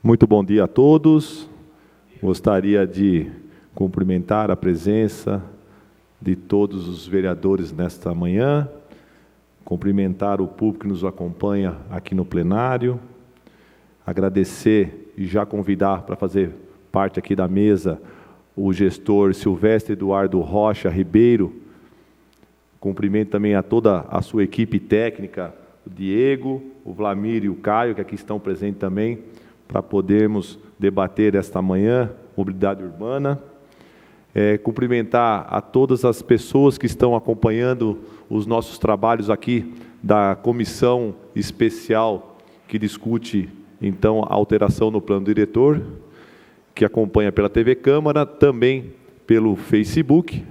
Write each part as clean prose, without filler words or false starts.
Muito bom dia a todos. Gostaria de cumprimentar a presença de todos os vereadores nesta manhã, cumprimentar o público que nos acompanha aqui no plenário, agradecer e já convidar para fazer parte aqui da mesa o gestor Silvestre Eduardo Rocha Ribeiro. Cumprimento também a toda a sua equipe técnica, o Diego, o Vlamir e o Caio, que aqui estão presentes também, para podermos debater esta manhã mobilidade urbana. Cumprimentar a todas as pessoas que estão acompanhando os nossos trabalhos aqui da comissão especial que discute, então, a alteração no plano diretor, que acompanha pela TV Câmara, também pelo Facebook.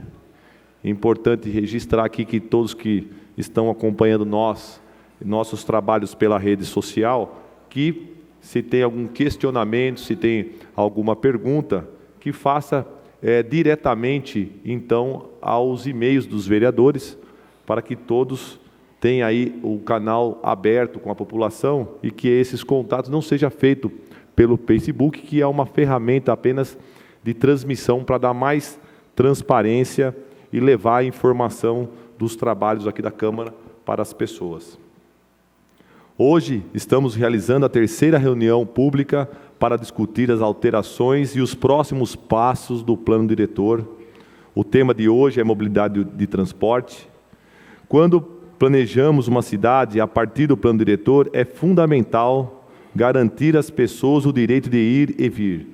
Importante registrar aqui que todos que estão acompanhando nossos trabalhos pela rede social, que se tem algum questionamento, se tem alguma pergunta, que faça diretamente, então, aos e-mails dos vereadores, para que todos tenham aí o canal aberto com a população e que esses contatos não sejam feitos pelo Facebook, que é uma ferramenta apenas de transmissão para dar mais transparência e levar a informação dos trabalhos aqui da Câmara para as pessoas. Hoje estamos realizando a terceira reunião pública para discutir as alterações e os próximos passos do plano diretor. O tema de hoje é mobilidade de transporte. Quando planejamos uma cidade a partir do plano diretor, é fundamental garantir às pessoas o direito de ir e vir,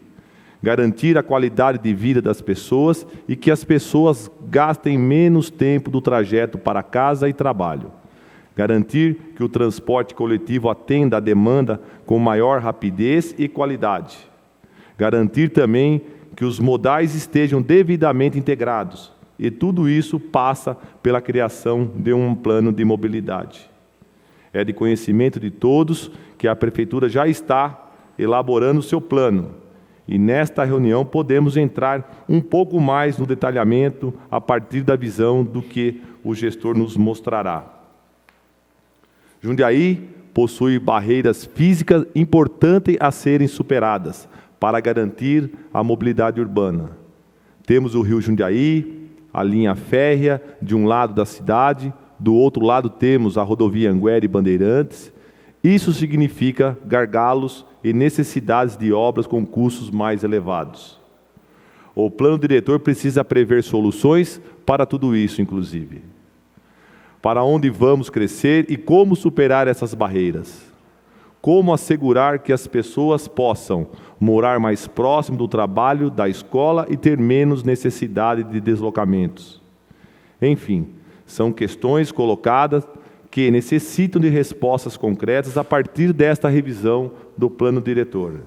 garantir a qualidade de vida das pessoas e que as pessoas gastem menos tempo do trajeto para casa e trabalho. Garantir que o transporte coletivo atenda a demanda com maior rapidez e qualidade. Garantir também que os modais estejam devidamente integrados. E tudo isso passa pela criação de um plano de mobilidade. É de conhecimento de todos que a Prefeitura já está elaborando o seu plano. E nesta reunião podemos entrar um pouco mais no detalhamento a partir da visão do que o gestor nos mostrará. Jundiaí possui barreiras físicas importantes a serem superadas para garantir a mobilidade urbana. Temos o rio Jundiaí, a linha férrea de um lado da cidade, do outro lado temos a rodovia Anguera e Bandeirantes. Isso significa gargalos e necessidades de obras com custos mais elevados. O plano diretor precisa prever soluções para tudo isso, inclusive. Para onde vamos crescer e como superar essas barreiras. Como assegurar que as pessoas possam morar mais próximo do trabalho, da escola e ter menos necessidade de deslocamentos. Enfim, são questões colocadas que necessitam de respostas concretas a partir desta revisão do plano diretor.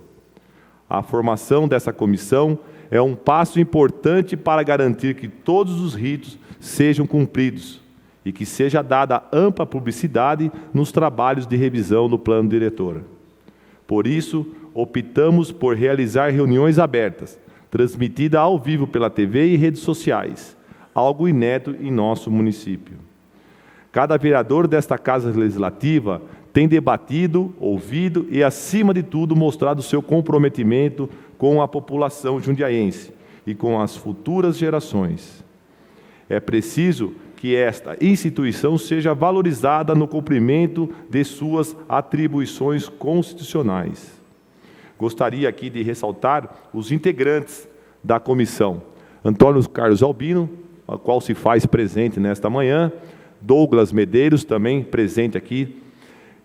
A formação dessa comissão é um passo importante para garantir que todos os ritos sejam cumpridos e que seja dada ampla publicidade nos trabalhos de revisão do plano diretor. Por isso, optamos por realizar reuniões abertas, transmitidas ao vivo pela TV e redes sociais, algo inédito em nosso município. Cada vereador desta Casa Legislativa tem debatido, ouvido e, acima de tudo, mostrado seu comprometimento com a população jundiaense e com as futuras gerações. É preciso que esta instituição seja valorizada no cumprimento de suas atribuições constitucionais. Gostaria aqui de ressaltar os integrantes da comissão. Antônio Carlos Albino, a qual se faz presente nesta manhã, Douglas Medeiros, também presente aqui,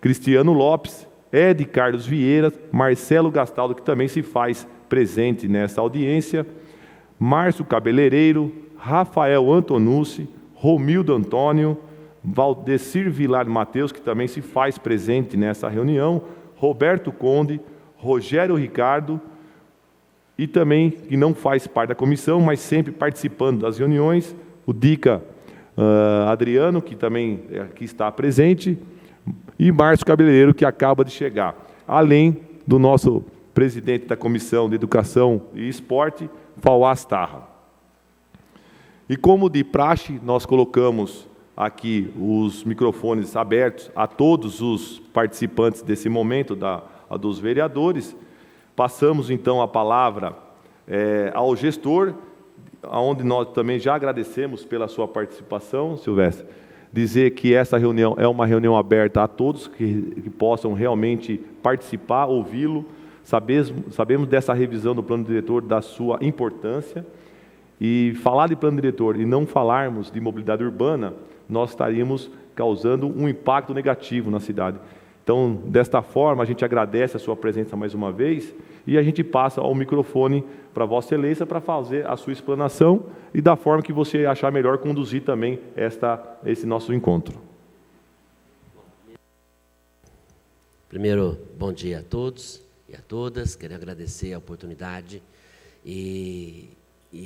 Cristiano Lopes, Ed Carlos Vieira, Marcelo Gastaldo, que também se faz presente nesta audiência, Márcio Cabeleireiro, Rafael Antonucci, Romildo Antônio, Valdecir Vilar Mateus, que também se faz presente nessa reunião, Roberto Conde, Rogério Ricardo, e também, que não faz parte da comissão, mas sempre participando das reuniões, o Dica Adriano, que também aqui está presente, e Márcio Cabeleireiro, que acaba de chegar, além do nosso presidente da Comissão de Educação e Esporte, Fauás Tarra. E como de praxe, nós colocamos aqui os microfones abertos a todos os participantes desse momento dos vereadores, passamos então a palavra ao gestor, onde nós também já agradecemos pela sua participação, Silvestre. Dizer que essa reunião é uma reunião aberta a todos que possam realmente participar, ouvi-lo. Sabemos dessa revisão do plano diretor, da sua importância. E falar de plano diretor e não falarmos de mobilidade urbana, nós estaríamos causando um impacto negativo na cidade. Então, desta forma, a gente agradece a sua presença mais uma vez e a gente passa ao microfone para Vossa Excelência para fazer a sua explanação e da forma que você achar melhor conduzir também esse nosso encontro. Primeiro, bom dia a todos e a todas. Quero agradecer a oportunidade e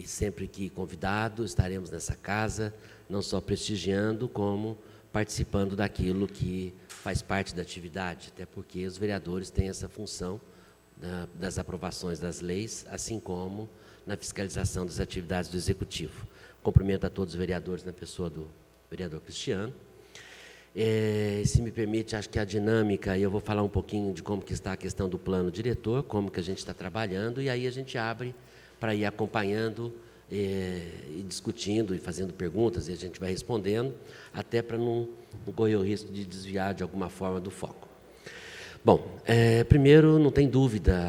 sempre que convidado estaremos nessa casa, não só prestigiando, como participando daquilo que faz parte da atividade, até porque os vereadores têm essa função das aprovações das leis, assim como na fiscalização das atividades do Executivo. Cumprimento a todos os vereadores na pessoa do vereador Cristiano. Se me permite, acho que a dinâmica, eu vou falar um pouquinho de como que está a questão do plano diretor, como que a gente está trabalhando, e aí a gente abre para ir acompanhando e discutindo e fazendo perguntas, e a gente vai respondendo, até para não correr o risco de desviar de alguma forma do foco. Bom, primeiro, não tem dúvida,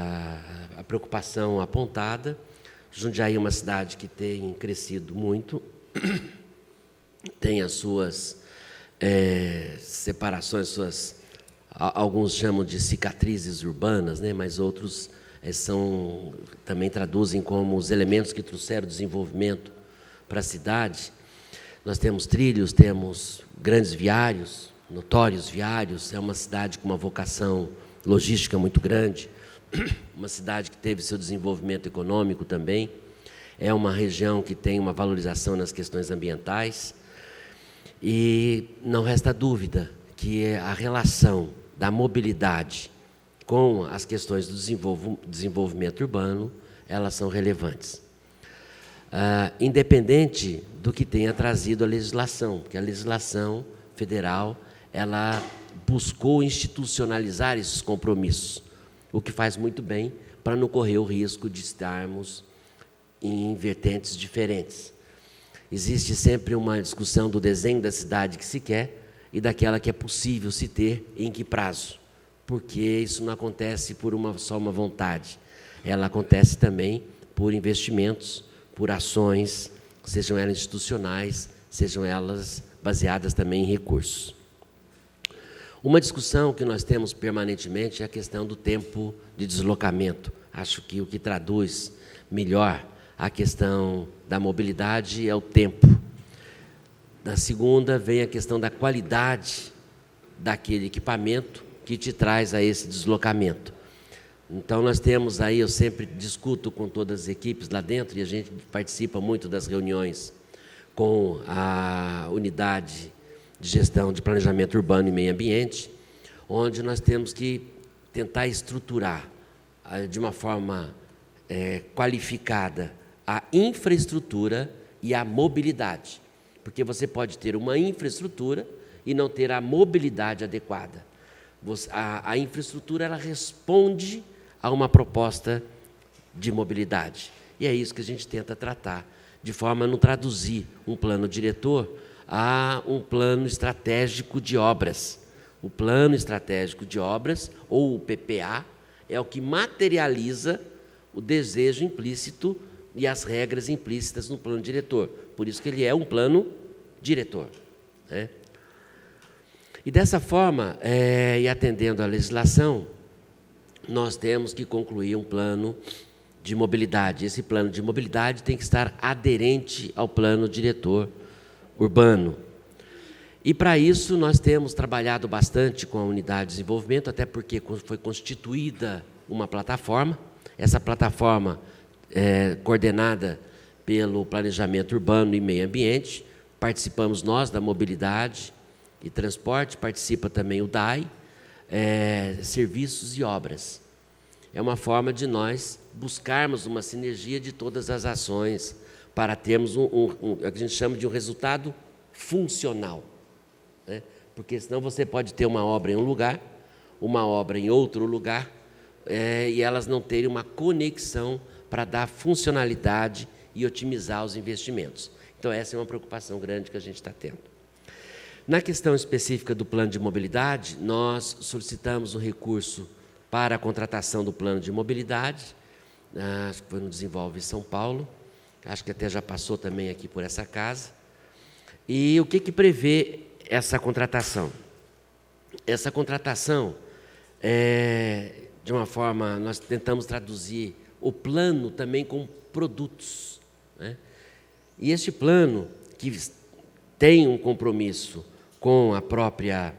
a preocupação apontada. Jundiaí é uma cidade que tem crescido muito, tem as suas separações, alguns chamam de cicatrizes urbanas, né, mas outros também traduzem como os elementos que trouxeram desenvolvimento para a cidade. Nós temos trilhos, temos grandes viários, notórios viários, é uma cidade com uma vocação logística muito grande, uma cidade que teve seu desenvolvimento econômico também, é uma região que tem uma valorização nas questões ambientais, e não resta dúvida que a relação da mobilidade com as questões do desenvolvimento urbano, elas são relevantes. Independente do que tenha trazido a legislação, porque a legislação federal, ela buscou institucionalizar esses compromissos, o que faz muito bem para não correr o risco de estarmos em vertentes diferentes. Existe sempre uma discussão do desenho da cidade que se quer e daquela que é possível se ter em que prazo, porque isso não acontece por só uma vontade, ela acontece também por investimentos, por ações, sejam elas institucionais, sejam elas baseadas também em recursos. Uma discussão que nós temos permanentemente é a questão do tempo de deslocamento. Acho que o que traduz melhor a questão da mobilidade é o tempo. Na segunda, vem a questão da qualidade daquele equipamento que te traz a esse deslocamento. Então, nós temos aí, eu sempre discuto com todas as equipes lá dentro, e a gente participa muito das reuniões com a unidade de gestão de planejamento urbano e meio ambiente, onde nós temos que tentar estruturar de uma forma qualificada a infraestrutura e a mobilidade, porque você pode ter uma infraestrutura e não ter a mobilidade adequada. A infraestrutura, ela responde a uma proposta de mobilidade, e é isso que a gente tenta tratar, de forma a não traduzir um plano diretor a um plano estratégico de obras. O plano estratégico de obras, ou o PPA, é o que materializa o desejo implícito e as regras implícitas no plano diretor. Por isso que ele é um plano diretor, né? E dessa forma, e atendendo à legislação, nós temos que concluir um plano de mobilidade. Esse plano de mobilidade tem que estar aderente ao plano diretor urbano. E para isso nós temos trabalhado bastante com a unidade de desenvolvimento, até porque foi constituída uma plataforma. Essa plataforma é coordenada pelo planejamento urbano e meio ambiente. Participamos nós da mobilidade e transporte, participa também o DAI, serviços e obras. É uma forma de nós buscarmos uma sinergia de todas as ações para termos o que a gente chama de um resultado funcional, né? Porque senão você pode ter uma obra em um lugar, uma obra em outro lugar, e elas não terem uma conexão para dar funcionalidade e otimizar os investimentos. Então, essa é uma preocupação grande que a gente está tendo. Na questão específica do plano de mobilidade, nós solicitamos um recurso para a contratação do plano de mobilidade, acho que foi no Desenvolve São Paulo, acho que até já passou também aqui por essa casa. E o que prevê essa contratação? Essa contratação, de uma forma, nós tentamos traduzir o plano também com produtos, né? E este plano, que tem um compromisso com a própria,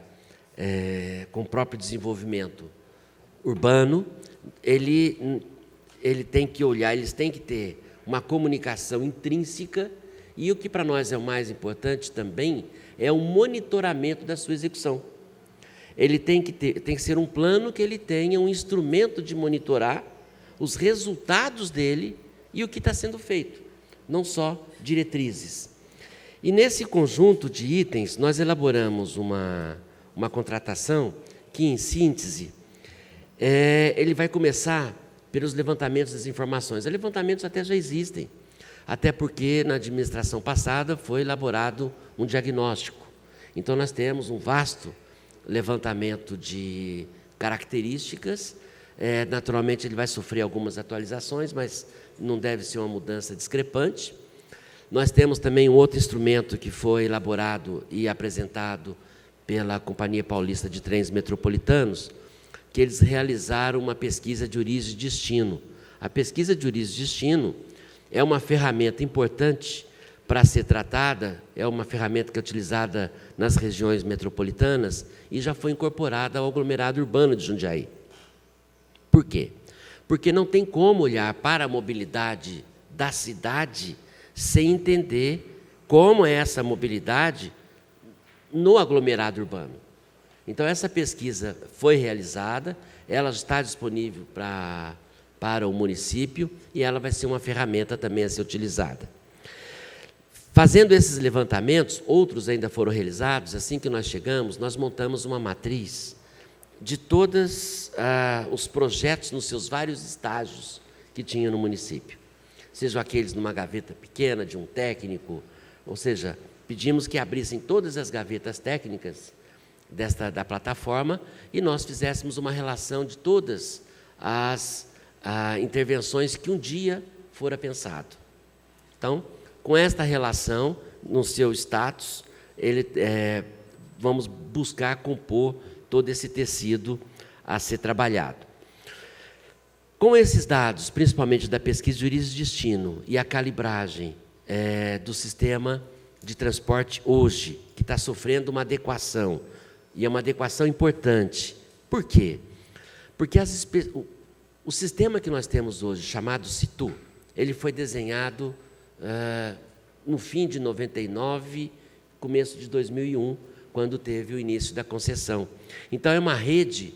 com o próprio desenvolvimento urbano, ele tem que olhar, eles têm que ter uma comunicação intrínseca, e o que para nós é o mais importante também é o monitoramento da sua execução. Ele tem que ser um plano que ele tenha um instrumento de monitorar os resultados dele e o que está sendo feito, não só diretrizes. E nesse conjunto de itens, nós elaboramos uma contratação que, em síntese, ele vai começar pelos levantamentos das informações. Os levantamentos até já existem, até porque na administração passada foi elaborado um diagnóstico. Então, nós temos um vasto levantamento de características. Naturalmente, ele vai sofrer algumas atualizações, mas não deve ser uma mudança discrepante. Nós temos também um outro instrumento que foi elaborado e apresentado pela Companhia Paulista de Trens Metropolitanos, que eles realizaram uma pesquisa de origem e destino. A pesquisa de origem e destino é uma ferramenta importante para ser tratada, é uma ferramenta que é utilizada nas regiões metropolitanas e já foi incorporada ao aglomerado urbano de Jundiaí. Por quê? Porque não tem como olhar para a mobilidade da cidade sem entender como é essa mobilidade no aglomerado urbano. Então, essa pesquisa foi realizada, ela está disponível para o município e ela vai ser uma ferramenta também a ser utilizada. Fazendo esses levantamentos, outros ainda foram realizados. Assim que nós chegamos, nós montamos uma matriz de todos os projetos nos seus vários estágios que tinha no município. Sejam aqueles numa gaveta pequena, de um técnico, ou seja, pedimos que abrissem todas as gavetas técnicas da plataforma e nós fizéssemos uma relação de todas as intervenções que um dia fora pensado. Então, com esta relação, no seu status, vamos buscar compor todo esse tecido a ser trabalhado. Com esses dados, principalmente da pesquisa de origem e destino e a calibragem do sistema de transporte hoje, que está sofrendo uma adequação, e é uma adequação importante. Por quê? Porque o sistema que nós temos hoje, chamado Situ, ele foi desenhado no fim de 99, começo de 2001, quando teve o início da concessão. Então, é uma rede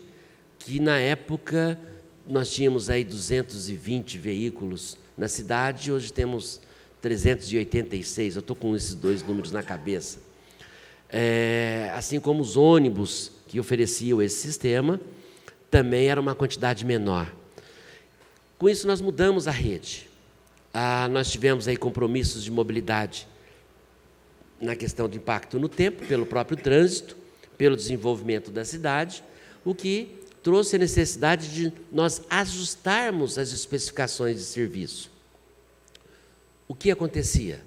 que, na época, nós tínhamos aí 220 veículos na cidade, hoje temos 386, eu estou com esses dois números na cabeça. Assim como os ônibus que ofereciam esse sistema, também era uma quantidade menor. Com isso, nós mudamos a rede. Nós tivemos aí compromissos de mobilidade na questão de impacto no tempo, pelo próprio trânsito, pelo desenvolvimento da cidade, o que trouxe a necessidade de nós ajustarmos as especificações de serviço. O que acontecia?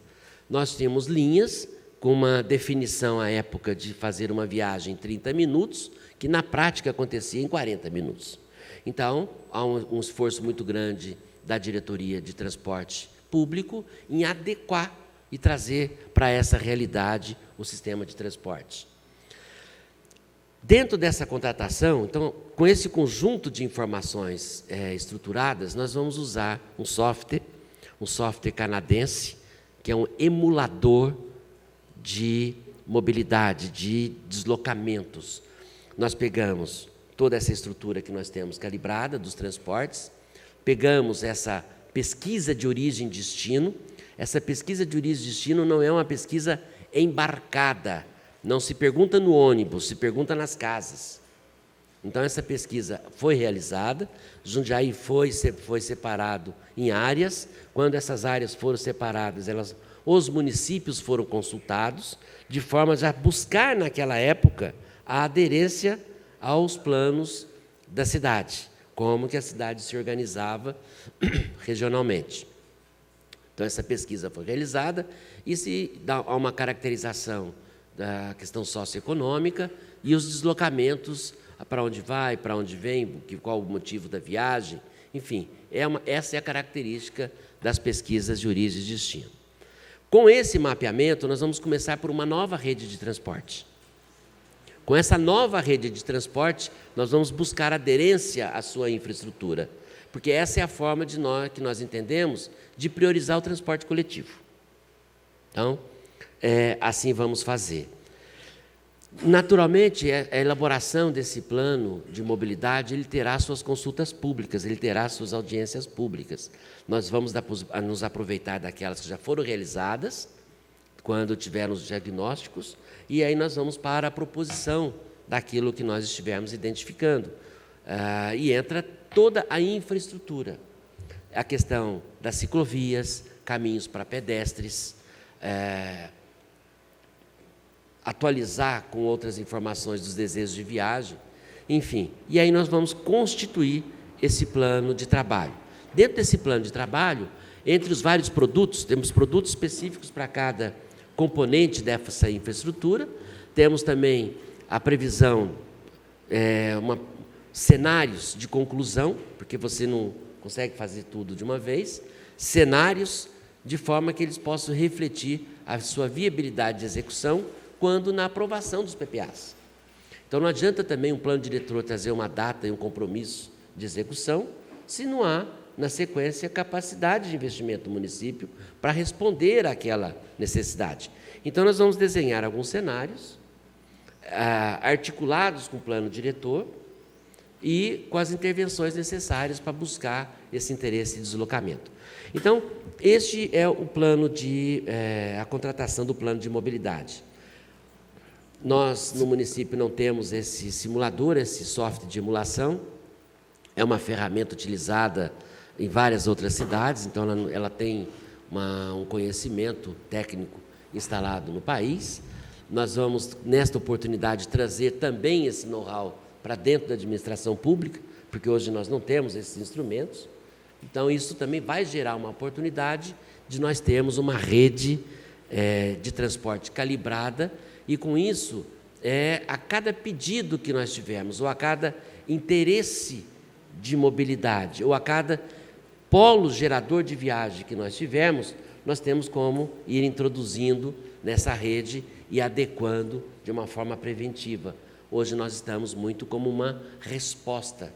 Nós tínhamos linhas com uma definição à época de fazer uma viagem em 30 minutos, que na prática acontecia em 40 minutos. Então, há um esforço muito grande da diretoria de transporte público em adequar e trazer para essa realidade o sistema de transporte. Dentro dessa contratação, então, com esse conjunto de informações estruturadas, nós vamos usar um software canadense, que é um emulador de mobilidade, de deslocamentos. Nós pegamos toda essa estrutura que nós temos calibrada dos transportes, pegamos essa pesquisa de origem e destino. Essa pesquisa de origem e destino não é uma pesquisa embarcada, não se pergunta no ônibus, se pergunta nas casas. Então, essa pesquisa foi realizada, Jundiaí foi separado em áreas. Quando essas áreas foram separadas, os municípios foram consultados, de forma a buscar, naquela época, a aderência aos planos da cidade, como que a cidade se organizava regionalmente. Então, essa pesquisa foi realizada e se dá uma caracterização da questão socioeconômica e os deslocamentos, para onde vai, para onde vem, qual o motivo da viagem, enfim, essa é a característica das pesquisas de origem e destino. Com esse mapeamento, nós vamos começar por uma nova rede de transporte. Com essa nova rede de transporte, nós vamos buscar aderência à sua infraestrutura, porque essa é a forma que nós entendemos de priorizar o transporte coletivo. Então, assim vamos fazer. Naturalmente, a elaboração desse plano de mobilidade, ele terá suas consultas públicas, ele terá suas audiências públicas. Nós vamos nos aproveitar daquelas que já foram realizadas, quando tivermos os diagnósticos, e aí nós vamos para a proposição daquilo que nós estivermos identificando. E entra toda a infraestrutura, a questão das ciclovias, caminhos para pedestres, atualizar com outras informações dos desejos de viagem, enfim. E aí nós vamos constituir esse plano de trabalho. Dentro desse plano de trabalho, entre os vários produtos, temos produtos específicos para cada componente dessa infraestrutura, temos também a previsão, cenários de conclusão, porque você não consegue fazer tudo de uma vez, cenários de forma que eles possam refletir a sua viabilidade de execução quando na aprovação dos PPAs. Então, não adianta também um plano diretor trazer uma data e um compromisso de execução, se não há, na sequência, capacidade de investimento do município para responder àquela necessidade. Então, nós vamos desenhar alguns cenários, articulados com o plano diretor e com as intervenções necessárias para buscar esse interesse de deslocamento. Então, este é o plano a contratação do plano de mobilidade. Nós, no município, não temos esse simulador, esse software de emulação. É uma ferramenta utilizada em várias outras cidades, então ela tem um conhecimento técnico instalado no país. Nós vamos, nesta oportunidade, trazer também esse know-how para dentro da administração pública, porque hoje nós não temos esses instrumentos. Então, isso também vai gerar uma oportunidade de nós termos uma rede de transporte calibrada. E, com isso, a cada pedido que nós tivermos, ou a cada interesse de mobilidade, ou a cada polo gerador de viagem que nós tivermos, nós temos como ir introduzindo nessa rede e adequando de uma forma preventiva. Hoje nós estamos muito como uma resposta.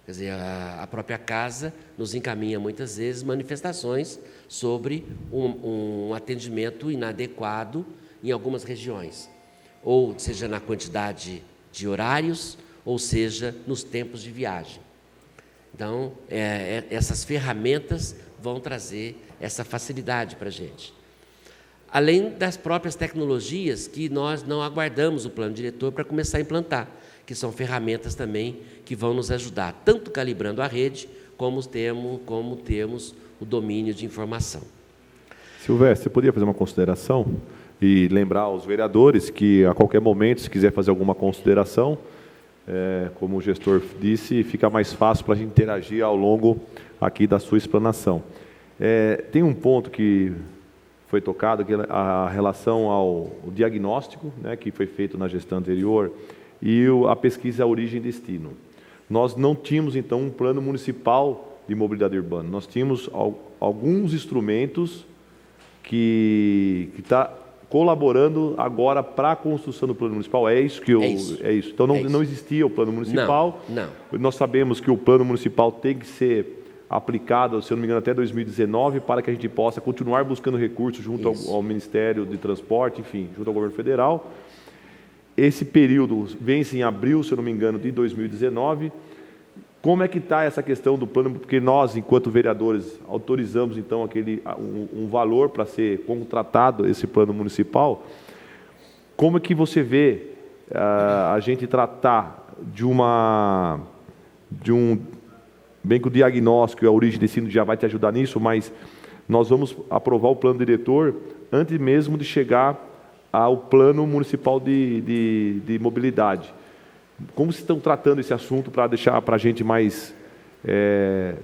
Quer dizer, a própria casa nos encaminha muitas vezes manifestações sobre um atendimento inadequado em algumas regiões, ou seja na quantidade de horários, ou seja nos tempos de viagem. Então, essas ferramentas vão trazer essa facilidade para a gente. Além das próprias tecnologias que nós não aguardamos o plano diretor para começar a implantar, que são ferramentas também que vão nos ajudar, tanto calibrando a rede, como temos o domínio de informação. Silvestre, você poderia fazer uma consideração e lembrar aos vereadores que, a qualquer momento, se quiser fazer alguma consideração, como o gestor disse, fica mais fácil para a gente interagir ao longo aqui da sua explanação. Tem um ponto que foi tocado, que é a relação ao diagnóstico, né, que foi feito na gestão anterior, e a pesquisa Origem e Destino. Nós não tínhamos, então, um plano municipal de mobilidade urbana. Nós tínhamos alguns instrumentos que está colaborando agora para a construção do plano municipal. É isso que é isso. Então, não existia o plano municipal. Não. Nós sabemos que o plano municipal tem que ser aplicado, se eu não me engano, até 2019, para que a gente possa continuar buscando recursos junto ao Ministério de Transporte, enfim, junto ao governo federal. Esse período vence em abril, se eu não me engano, de 2019. Como é que está essa questão do plano? Porque nós, enquanto vereadores, autorizamos, então, um valor para ser contratado esse plano municipal. Como é que você vê a gente tratar bem que o diagnóstico e a origem desse índice já vai te ajudar nisso, mas nós vamos aprovar o plano diretor antes mesmo de chegar ao plano municipal de mobilidade. Como vocês estão tratando esse assunto para deixar para a gente mais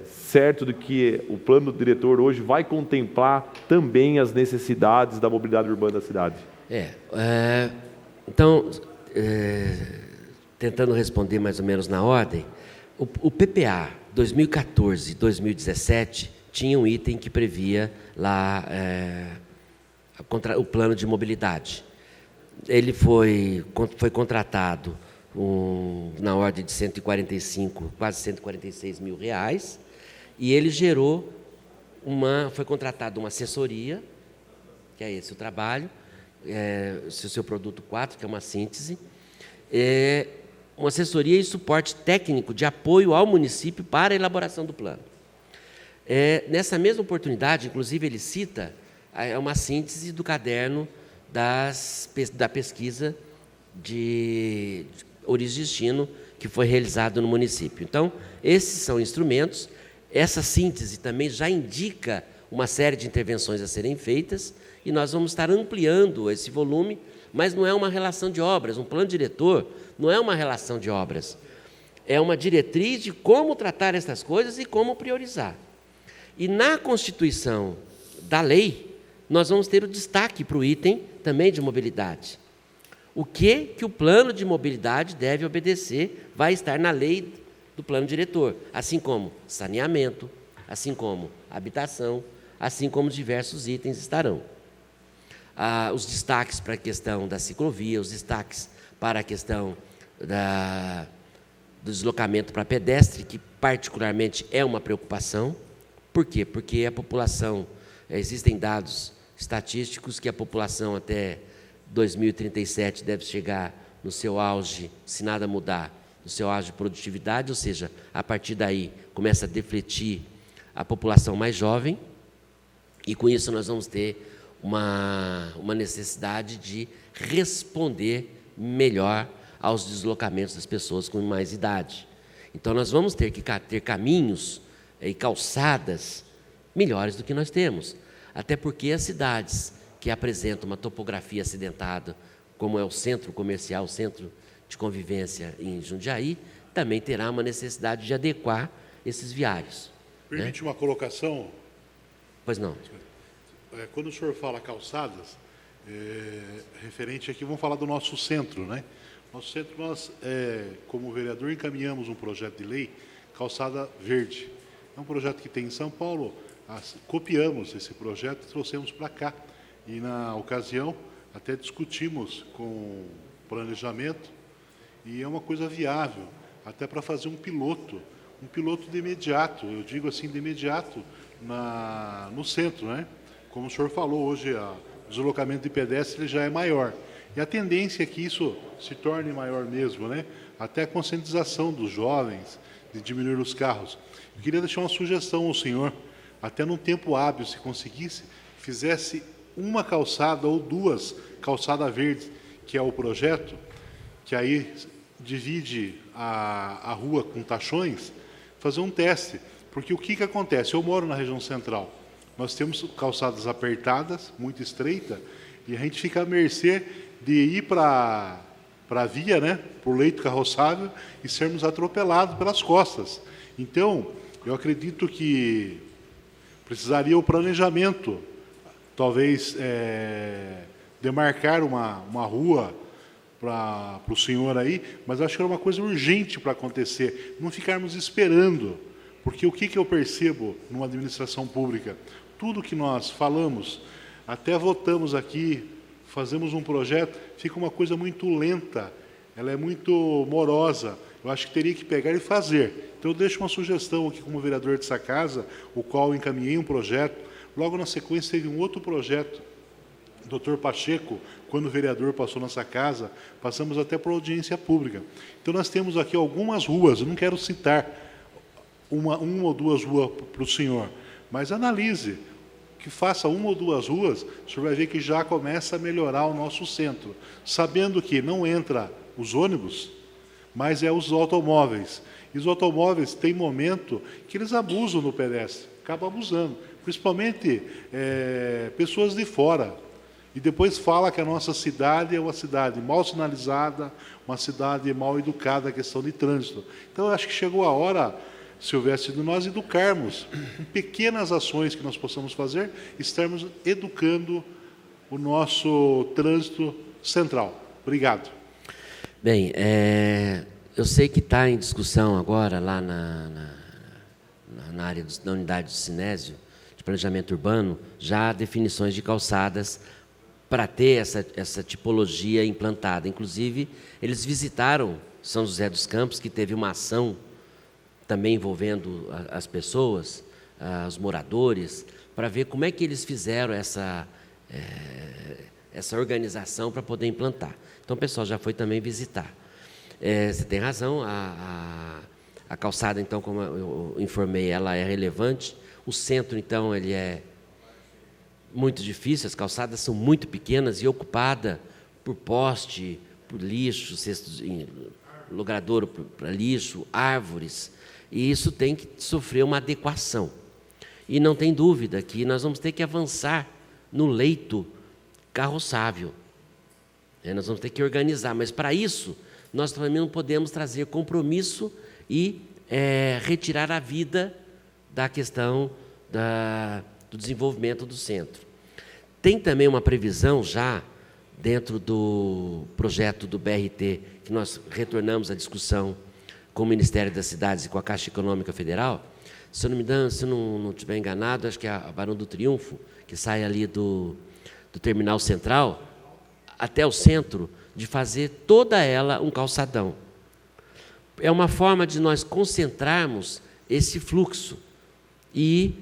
certo de que o plano diretor hoje vai contemplar também as necessidades da mobilidade urbana da cidade? Então, tentando responder mais ou menos na ordem, o PPA 2014 e 2017 tinha um item que previa lá o plano de mobilidade. Ele foi contratado na ordem de 145, quase 146 mil reais, e ele gerou foi contratada uma assessoria, que é esse o trabalho, o seu produto 4, que é uma síntese, uma assessoria e suporte técnico de apoio ao município para a elaboração do plano. Nessa mesma oportunidade, inclusive, ele cita uma síntese do caderno da pesquisa de origem e destino que foi realizado no município. Então, esses são instrumentos. Essa síntese também já indica uma série de intervenções a serem feitas e nós vamos estar ampliando esse volume, mas não é uma relação de obras. Um plano diretor não é uma relação de obras. É uma diretriz de como tratar essas coisas e como priorizar. E na constituição da lei, nós vamos ter o destaque para o item também de mobilidade. O que o plano de mobilidade deve obedecer vai estar na lei do plano diretor, assim como saneamento, assim como habitação, assim como diversos itens estarão. Os destaques para a questão da ciclovia, os destaques para a questão do deslocamento para pedestre, que particularmente é uma preocupação. Por quê? Porque a população, existem dados estatísticos que a população até 2037 deve chegar no seu auge, se nada mudar, no seu auge de produtividade, ou seja, a partir daí começa a defletir a população mais jovem, e com isso nós vamos ter uma necessidade de responder melhor aos deslocamentos das pessoas com mais idade. Então nós vamos ter que ter caminhos e calçadas melhores do que nós temos, até porque as cidades que apresentam uma topografia acidentada, como é o centro comercial, o centro de convivência em Jundiaí, também terá uma necessidade de adequar esses viários. Permite uma colocação? Pois não. Quando o senhor fala calçadas, referente aqui, vamos falar do nosso centro, né? Nosso centro, nós, como vereador, encaminhamos um projeto de lei, Calçada Verde. É um projeto que tem em São Paulo, copiamos esse projeto e trouxemos para cá. E, na ocasião, até discutimos com planejamento, e é uma coisa viável, até para fazer um piloto de imediato, eu digo assim, de imediato, no centro, né? Como o senhor falou, hoje o deslocamento de pedestre já é maior. E a tendência é que isso se torne maior mesmo, né? Até a conscientização dos jovens, de diminuir os carros. Eu queria deixar uma sugestão ao senhor, até num tempo hábil, se conseguisse, fizesse uma calçada ou duas calçadas verdes, que é o projeto, que aí divide a rua com tachões, fazer um teste. Porque o que acontece? Eu moro na região central, nós temos calçadas apertadas, muito estreitas, e a gente fica à mercê de ir para a via, né, para o leito carroçável, e sermos atropelados pelas costas. Então, eu acredito que precisaria o planejamento, talvez demarcar uma rua para o senhor aí, mas acho que era uma coisa urgente para acontecer, não ficarmos esperando, porque o que eu percebo numa administração pública? Tudo que nós falamos, até votamos aqui, fazemos um projeto, fica uma coisa muito lenta, ela é muito morosa, eu acho que teria que pegar e fazer. Então eu deixo uma sugestão aqui como vereador dessa casa, o qual eu encaminhei um projeto, logo na sequência teve um outro projeto, Dr. Pacheco, quando o vereador passou nessa casa, passamos até por audiência pública. Então nós temos aqui algumas ruas, eu não quero citar uma ou duas ruas para o senhor, mas analise, que faça uma ou duas ruas, o senhor vai ver que já começa a melhorar o nosso centro, sabendo que não entra os ônibus, mas é os automóveis. E os automóveis têm momento que eles abusam do pedestre, acabam abusando, principalmente pessoas de fora. E depois fala que a nossa cidade é uma cidade mal sinalizada, uma cidade mal educada na questão de trânsito. Então, eu acho que chegou a hora, Silvestre, de nós educarmos, em pequenas ações que nós possamos fazer, estarmos educando o nosso trânsito central. Obrigado. Bem, eu sei que está em discussão agora, lá na área da unidade do Cinésio, de planejamento urbano, já definições de calçadas para ter essa tipologia implantada. Inclusive, eles visitaram São José dos Campos, que teve uma ação também envolvendo as pessoas, os moradores, para ver como é que eles fizeram essa organização para poder implantar. Então, o pessoal já foi também visitar. Você tem razão, a calçada, então, como eu informei, ela é relevante. O centro, então, ele é muito difícil, as calçadas são muito pequenas e ocupada por poste, por lixo, cestos, logradouro para lixo, árvores, e isso tem que sofrer uma adequação. E não tem dúvida que nós vamos ter que avançar no leito carroçável. Nós vamos ter que organizar, mas para isso nós também não podemos trazer compromisso e retirar a vida da questão do desenvolvimento do centro. Tem também uma previsão já dentro do projeto do BRT, que nós retornamos à discussão com o Ministério das Cidades e com a Caixa Econômica Federal. Se eu não me engano, se eu não estiver enganado, acho que é a Barão do Triunfo, que sai ali do Terminal Central até o centro, de fazer toda ela um calçadão. É uma forma de nós concentrarmos esse fluxo e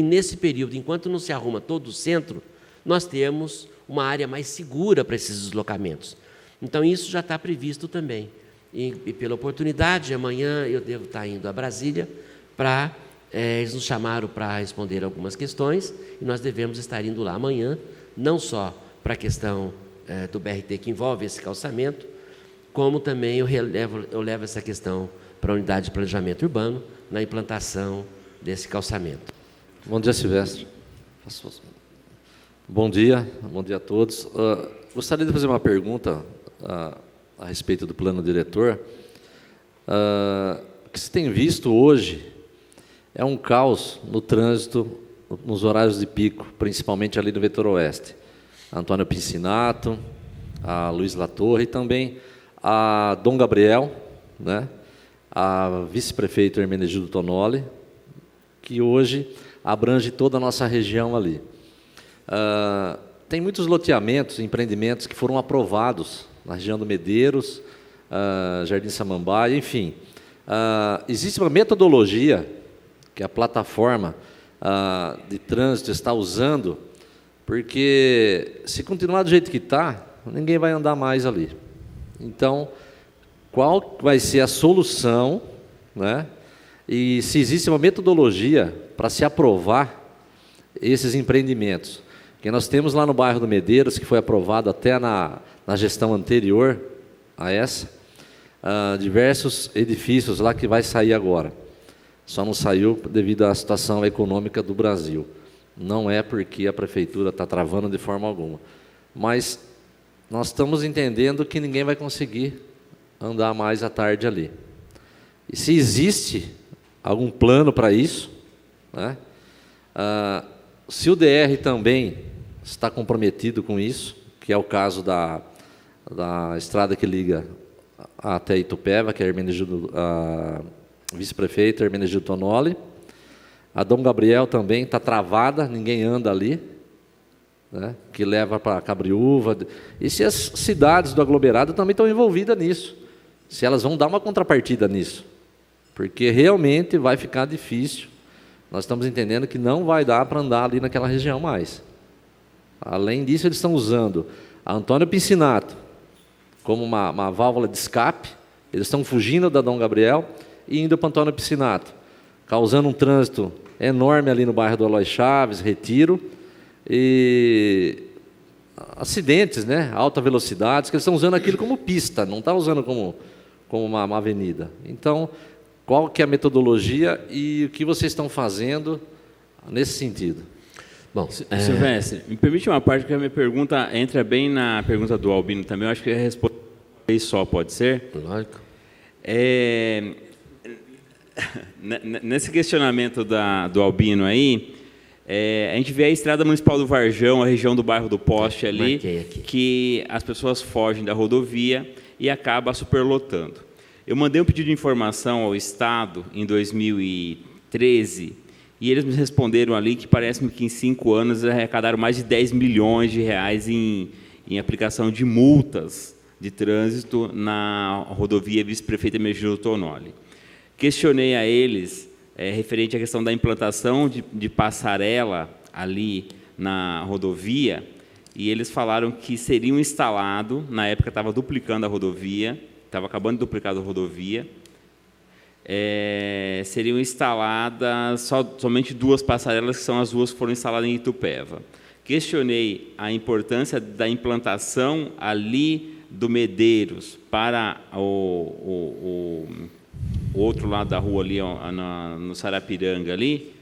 nesse período, enquanto não se arruma todo o centro, nós temos uma área mais segura para esses deslocamentos. Então, isso já está previsto também. E pela oportunidade, amanhã eu devo estar indo a Brasília para... eles nos chamaram para responder algumas questões e nós devemos estar indo lá amanhã, não só para a questão do BRT que envolve esse calçamento, como também eu levo essa questão para a unidade de planejamento urbano na implantação desse calçamento. Bom dia, Silvestre. Bom dia a todos. Gostaria de fazer uma pergunta a respeito do plano diretor. O que se tem visto hoje é um caos no trânsito nos horários de pico, principalmente ali no vetor oeste. Antônio Pincinato, a Luiz Latorre e também a Dom Gabriel, né, a vice-prefeito Hermenegildo Tonoli, que hoje abrange toda a nossa região ali. Tem muitos loteamentos, empreendimentos que foram aprovados na região do Medeiros, Jardim Samambaia, enfim. Existe uma metodologia que a plataforma de trânsito está usando, porque se continuar do jeito que está, ninguém vai andar mais ali. Então, qual vai ser a solução, né? E se existe uma metodologia para se aprovar esses empreendimentos, que nós temos lá no bairro do Medeiros, que foi aprovado até na gestão anterior a essa, diversos edifícios lá que vai sair agora. Só não saiu devido à situação econômica do Brasil. Não é porque a prefeitura está travando de forma alguma. Mas nós estamos entendendo que ninguém vai conseguir andar mais à tarde ali. E se existe algum plano para isso, né? Se o DR também está comprometido com isso, que é o caso da estrada que liga até Itupeva, que é a vice-prefeito Hermenegildo Tonoli. A Dom Gabriel também está travada, ninguém anda ali, né, que leva para Cabriúva. E se as cidades do aglomerado também estão envolvidas nisso, se elas vão dar uma contrapartida nisso, porque realmente vai ficar difícil. Nós estamos entendendo que não vai dar para andar ali naquela região mais. Além disso, eles estão usando a Antônio Pincinato como uma válvula de escape. Eles estão fugindo da Dom Gabriel e indo para Antônio Pincinato, causando um trânsito enorme ali no bairro do Eloy Chaves, Retiro, e acidentes, né, alta velocidade, que eles estão usando aquilo como pista, não estão usando como uma avenida. Então, qual que é a metodologia e o que vocês estão fazendo nesse sentido? Bom, Silvestre, me permite uma parte que a minha pergunta entra bem na pergunta do Albino também. Eu acho que a resposta é só, pode ser? lógico. Nesse questionamento do Albino aí, a gente vê a Estrada Municipal do Varjão, a região do bairro do Poste ali, que as pessoas fogem da rodovia e acaba superlotando. Eu mandei um pedido de informação ao Estado em 2013 e eles me responderam ali que parece-me que em 5 anos eles arrecadaram mais de 10 milhões de reais em aplicação de multas de trânsito na rodovia Vice-Prefeito Hermenegildo Tonoli. Questionei a eles referente à questão da implantação de passarela ali na rodovia, e eles falaram que seriam instalados, na época estava duplicando a rodovia, estava acabando de duplicar a rodovia, seriam instaladas somente 2 passarelas, que são as 2 que foram instaladas em Itupeva. Questionei a importância da implantação ali do Medeiros para o outro lado da rua ali, no Sarapiranga ali,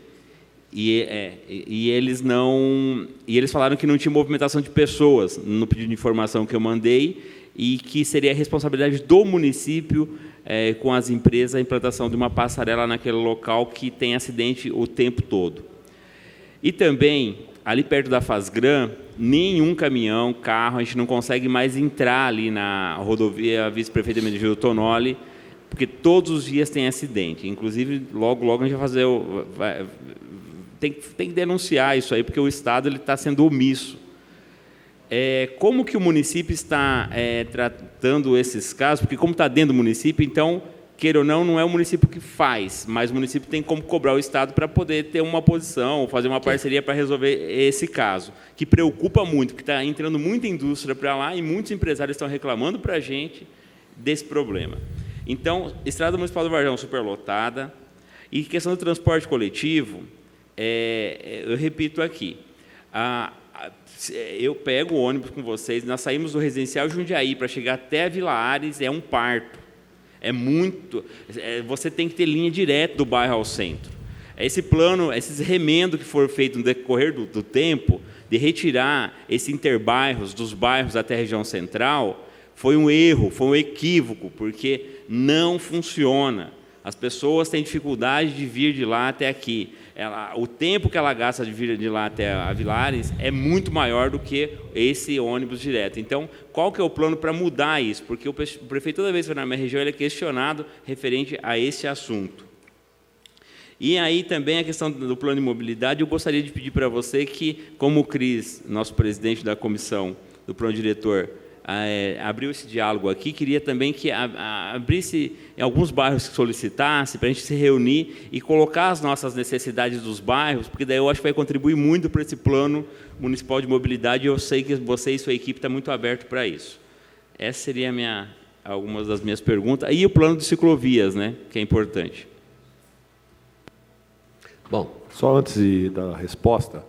e eles falaram que não tinha movimentação de pessoas no pedido de informação que eu mandei e que seria a responsabilidade do município com as empresas a implantação de uma passarela naquele local que tem acidente o tempo todo. E também, ali perto da Fasgran, nenhum caminhão, carro, a gente não consegue mais entrar ali na rodovia Vice-Prefeito Hermenegildo Tonoli, porque todos os dias tem acidente. Inclusive, logo a gente vai fazer... Tem que denunciar isso aí, porque o Estado está sendo omisso. Como que o município está tratando esses casos? Porque como está dentro do município, então, queira ou não é o município que faz, mas o município tem como cobrar o Estado para poder ter uma posição, fazer uma parceria para resolver esse caso, que preocupa muito, porque está entrando muita indústria para lá e muitos empresários estão reclamando para a gente desse problema. Então, Estrada Municipal do Varjão superlotada. E questão do transporte coletivo, eu repito aqui, eu pego o ônibus com vocês, nós saímos do residencial Jundiaí para chegar até a Vila Ares, é um parto. Você tem que ter linha direta do bairro ao centro. Esse plano, esses remendos que foram feitos no decorrer do tempo, de retirar esses interbairros dos bairros até a região central, foi um erro, foi um equívoco, porque não funciona. As pessoas têm dificuldade de vir de lá até aqui. O tempo que ela gasta de vir de lá até a Vilares é muito maior do que esse ônibus direto. Então, qual que é o plano para mudar isso? Porque o prefeito, toda vez que vai na minha região, ele é questionado referente a esse assunto. E aí também a questão do plano de mobilidade, eu gostaria de pedir para você que, como o Cris, nosso presidente da comissão do plano diretor, abriu esse diálogo aqui, queria também que abrisse em alguns bairros que solicitasse, para a gente se reunir e colocar as nossas necessidades dos bairros, porque daí eu acho que vai contribuir muito para esse plano municipal de mobilidade, e eu sei que você e sua equipe estão muito abertos para isso. Essa seria algumas das minhas perguntas. E o plano de ciclovias, né, que é importante. Bom, só antes da resposta,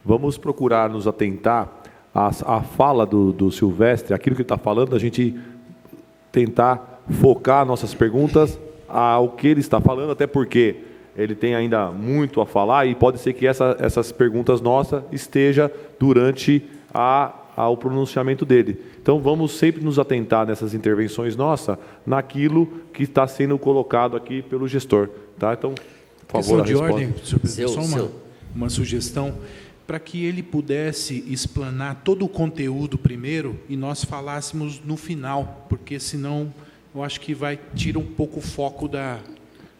vamos procurar nos atentar a fala do Silvestre, aquilo que ele está falando, a gente tentar focar nossas perguntas ao que ele está falando, até porque ele tem ainda muito a falar e pode ser que essas perguntas nossas estejam durante o pronunciamento dele. Então, vamos sempre nos atentar nessas intervenções nossas, naquilo que está sendo colocado aqui pelo gestor. Tá? Então, por favor, a resposta. Ordem, senhor presidente, só uma sugestão, para que ele pudesse explanar todo o conteúdo primeiro e nós falássemos no final, porque senão eu acho que tira um pouco o foco da...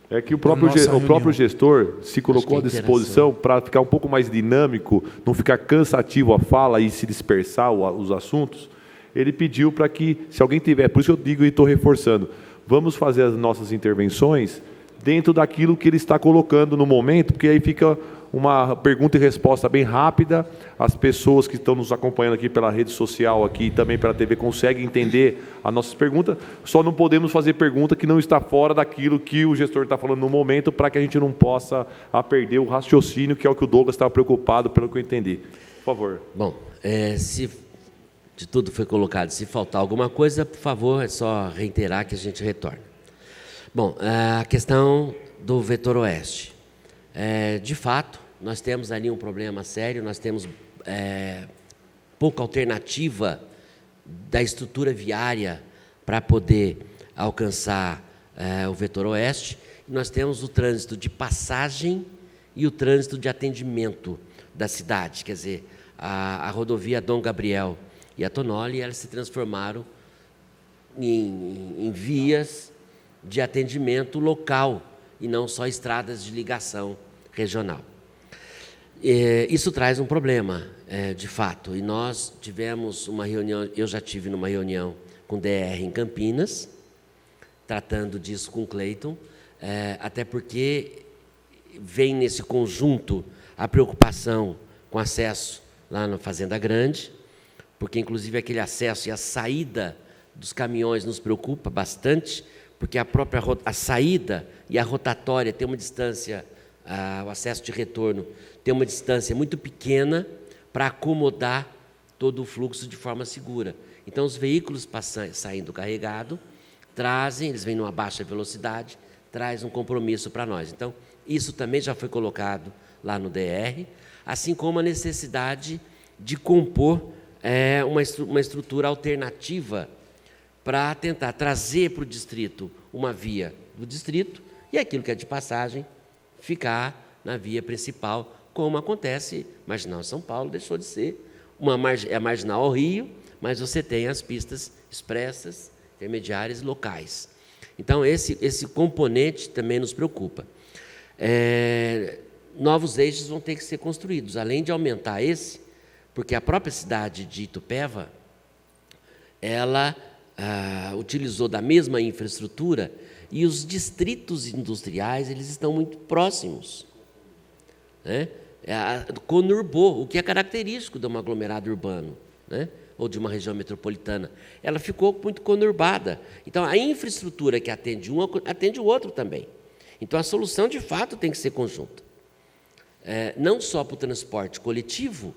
É que o próprio gestor se colocou à disposição para ficar um pouco mais dinâmico, não ficar cansativo a fala e se dispersar os assuntos. Ele pediu para que, se alguém tiver, por isso eu digo e estou reforçando, vamos fazer as nossas intervenções dentro daquilo que ele está colocando no momento, porque aí fica uma pergunta e resposta bem rápida, as pessoas que estão nos acompanhando aqui pela rede social aqui e também pela TV conseguem entender as nossas perguntas, só não podemos fazer pergunta que não está fora daquilo que o gestor está falando no momento, para que a gente não possa perder o raciocínio, que é o que o Douglas estava preocupado, pelo que eu entendi. Por favor. Bom, de tudo foi colocado. Se faltar alguma coisa, por favor, é só reiterar que a gente retorna. Bom, a questão do vetor oeste. De fato, nós temos ali um problema sério, nós temos pouca alternativa da estrutura viária para poder alcançar o vetor oeste. Nós temos o trânsito de passagem e o trânsito de atendimento da cidade, quer dizer, a rodovia Dom Gabriel e a Tonoli, elas se transformaram em vias de atendimento local e não só estradas de ligação regional. Isso traz um problema, de fato, e nós tivemos uma reunião, eu já tive numa reunião com o DR em Campinas, tratando disso com o Cleiton, até porque vem nesse conjunto a preocupação com acesso lá na Fazenda Grande, porque inclusive aquele acesso e a saída dos caminhões nos preocupa bastante, porque a saída e a rotatória tem uma distância, o acesso de retorno tem uma distância muito pequena para acomodar todo o fluxo de forma segura. Então, os veículos saindo carregado, eles vêm numa baixa velocidade, traz um compromisso para nós. Então, isso também já foi colocado lá no DR, assim como a necessidade de compor uma estrutura alternativa para tentar trazer para o distrito uma via do distrito e aquilo que é de passagem ficar na via principal, como acontece, Marginal São Paulo deixou de ser a Marginal ao Rio, mas você tem as pistas expressas, intermediárias e locais. Então, esse componente também nos preocupa. Novos eixos vão ter que ser construídos, além de aumentar porque a própria cidade de Itupeva, ela utilizou da mesma infraestrutura e os distritos industriais, eles estão muito próximos, né? Conurbou, o que é característico de um aglomerado urbano, né? Ou de uma região metropolitana. Ela ficou muito conurbada. Então, a infraestrutura que atende um, atende o outro também. Então, a solução, de fato, tem que ser conjunta. Não só para o transporte coletivo,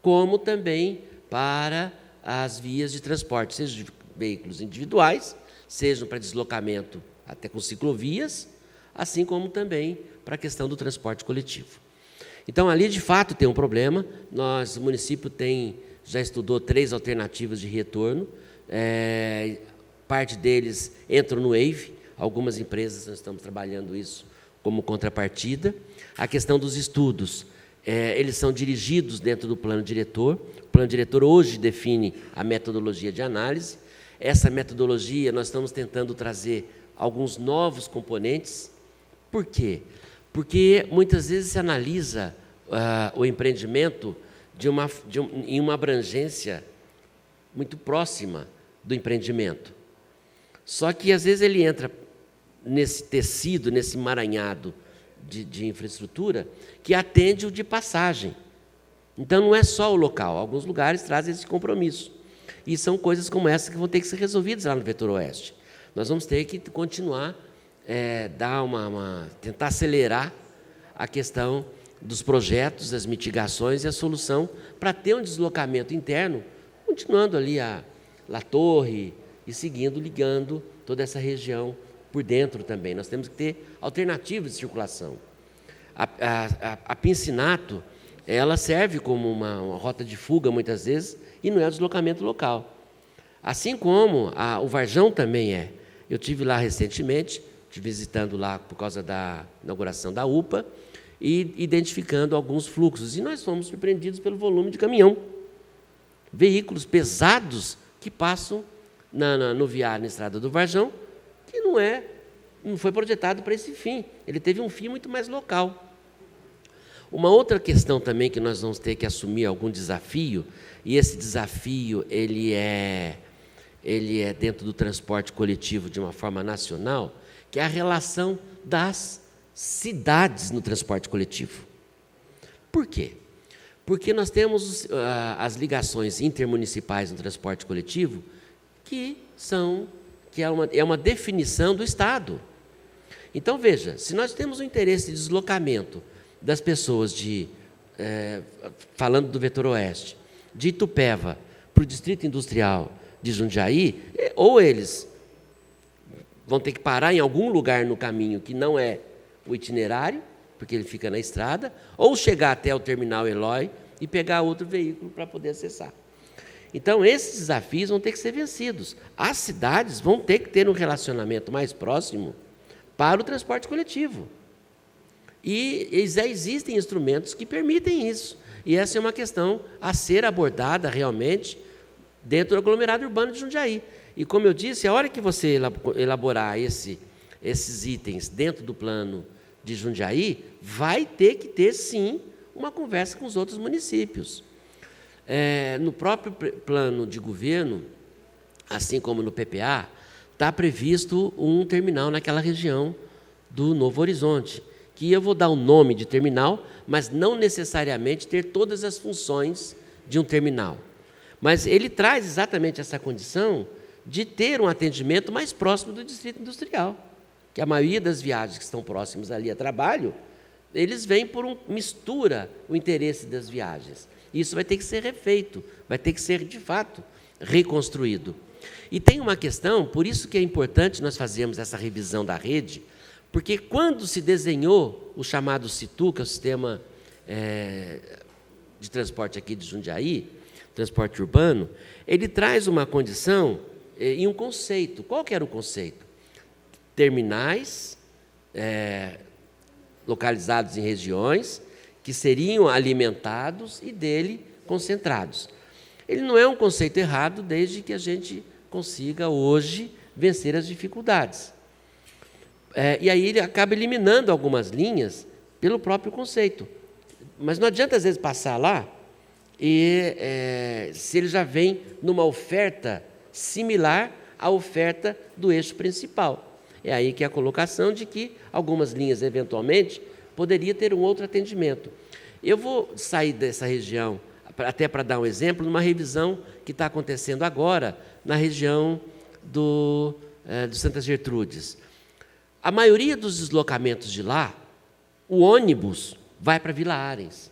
como também para as vias de transporte, seja de veículos individuais, sejam para deslocamento até com ciclovias, assim como também para a questão do transporte coletivo. Então, ali, de fato, tem um problema. O município já estudou 3 alternativas de retorno, parte deles entram no EIV, algumas empresas nós estamos trabalhando isso como contrapartida. A questão dos estudos, eles são dirigidos dentro do plano diretor. O plano diretor hoje define a metodologia de análise. Essa metodologia nós estamos tentando trazer alguns novos componentes. Por quê? Porque muitas vezes se analisa o empreendimento em uma abrangência muito próxima do empreendimento. Só que, às vezes, ele entra nesse tecido, nesse emaranhado de infraestrutura, que atende o de passagem. Então, não é só o local. Alguns lugares trazem esse compromisso. E são coisas como essa que vão ter que ser resolvidas lá no vetor oeste. Nós vamos ter que continuar, tentar acelerar a questão dos projetos, das mitigações e a solução para ter um deslocamento interno, continuando ali a La Torre e ligando toda essa região por dentro também. Nós temos que ter alternativas de circulação. A Pincinato, ela serve como uma rota de fuga, muitas vezes, e não é o deslocamento local. Assim como o Varjão também é. Eu estive lá recentemente, visitando lá por causa da inauguração da UPA, e identificando alguns fluxos. E nós fomos surpreendidos pelo volume de caminhão. Veículos pesados que passam no viário, na estrada do Varjão, que não foi projetado para esse fim. Ele teve um fim muito mais local. Uma outra questão também que nós vamos ter que assumir algum desafio, e esse desafio ele é dentro do transporte coletivo de uma forma nacional, que é a relação das cidades no transporte coletivo. Por quê? Porque nós temos as ligações intermunicipais no transporte coletivo, que é uma definição do Estado. Então, veja, se nós temos o interesse de deslocamento das pessoas falando do vetor oeste, de Itupeva para o Distrito Industrial de Jundiaí, ou eles vão ter que parar em algum lugar no caminho que não é o itinerário, porque ele fica na estrada, ou chegar até o terminal Eloy e pegar outro veículo para poder acessar. Então, esses desafios vão ter que ser vencidos. As cidades vão ter que ter um relacionamento mais próximo para o transporte coletivo. E já existem instrumentos que permitem isso. E essa é uma questão a ser abordada realmente dentro do aglomerado urbano de Jundiaí. E, como eu disse, a hora que você elaborar esses itens dentro do plano de Jundiaí, vai ter que ter, sim, uma conversa com os outros municípios. No próprio plano de governo, assim como no PPA, está previsto um terminal naquela região do Novo Horizonte, que eu vou dar o nome de terminal, mas não necessariamente ter todas as funções de um terminal. Mas ele traz exatamente essa condição de ter um atendimento mais próximo do Distrito Industrial, que a maioria das viagens que estão próximas ali a trabalho, eles vêm por mistura o interesse das viagens. Isso vai ter que ser refeito, vai ter que ser, de fato, reconstruído. E tem uma questão, por isso que é importante nós fazermos essa revisão da rede, porque quando se desenhou o chamado CITU, que é o Sistema de Transporte aqui de Jundiaí, transporte urbano, ele traz uma condição e um conceito. Qual que era o conceito? Terminais localizados em regiões que seriam alimentados e dele concentrados. Ele não é um conceito errado, desde que a gente consiga hoje vencer as dificuldades. E aí ele acaba eliminando algumas linhas pelo próprio conceito. Mas não adianta, às vezes, passar lá e se ele já vem numa oferta similar à oferta do eixo principal. É aí que é a colocação de que algumas linhas, eventualmente, poderia ter um outro atendimento. Eu vou sair dessa região, até para dar um exemplo, numa revisão que está acontecendo agora na região do Santa Gertrudes. A maioria dos deslocamentos de lá, o ônibus vai para Vila Arens,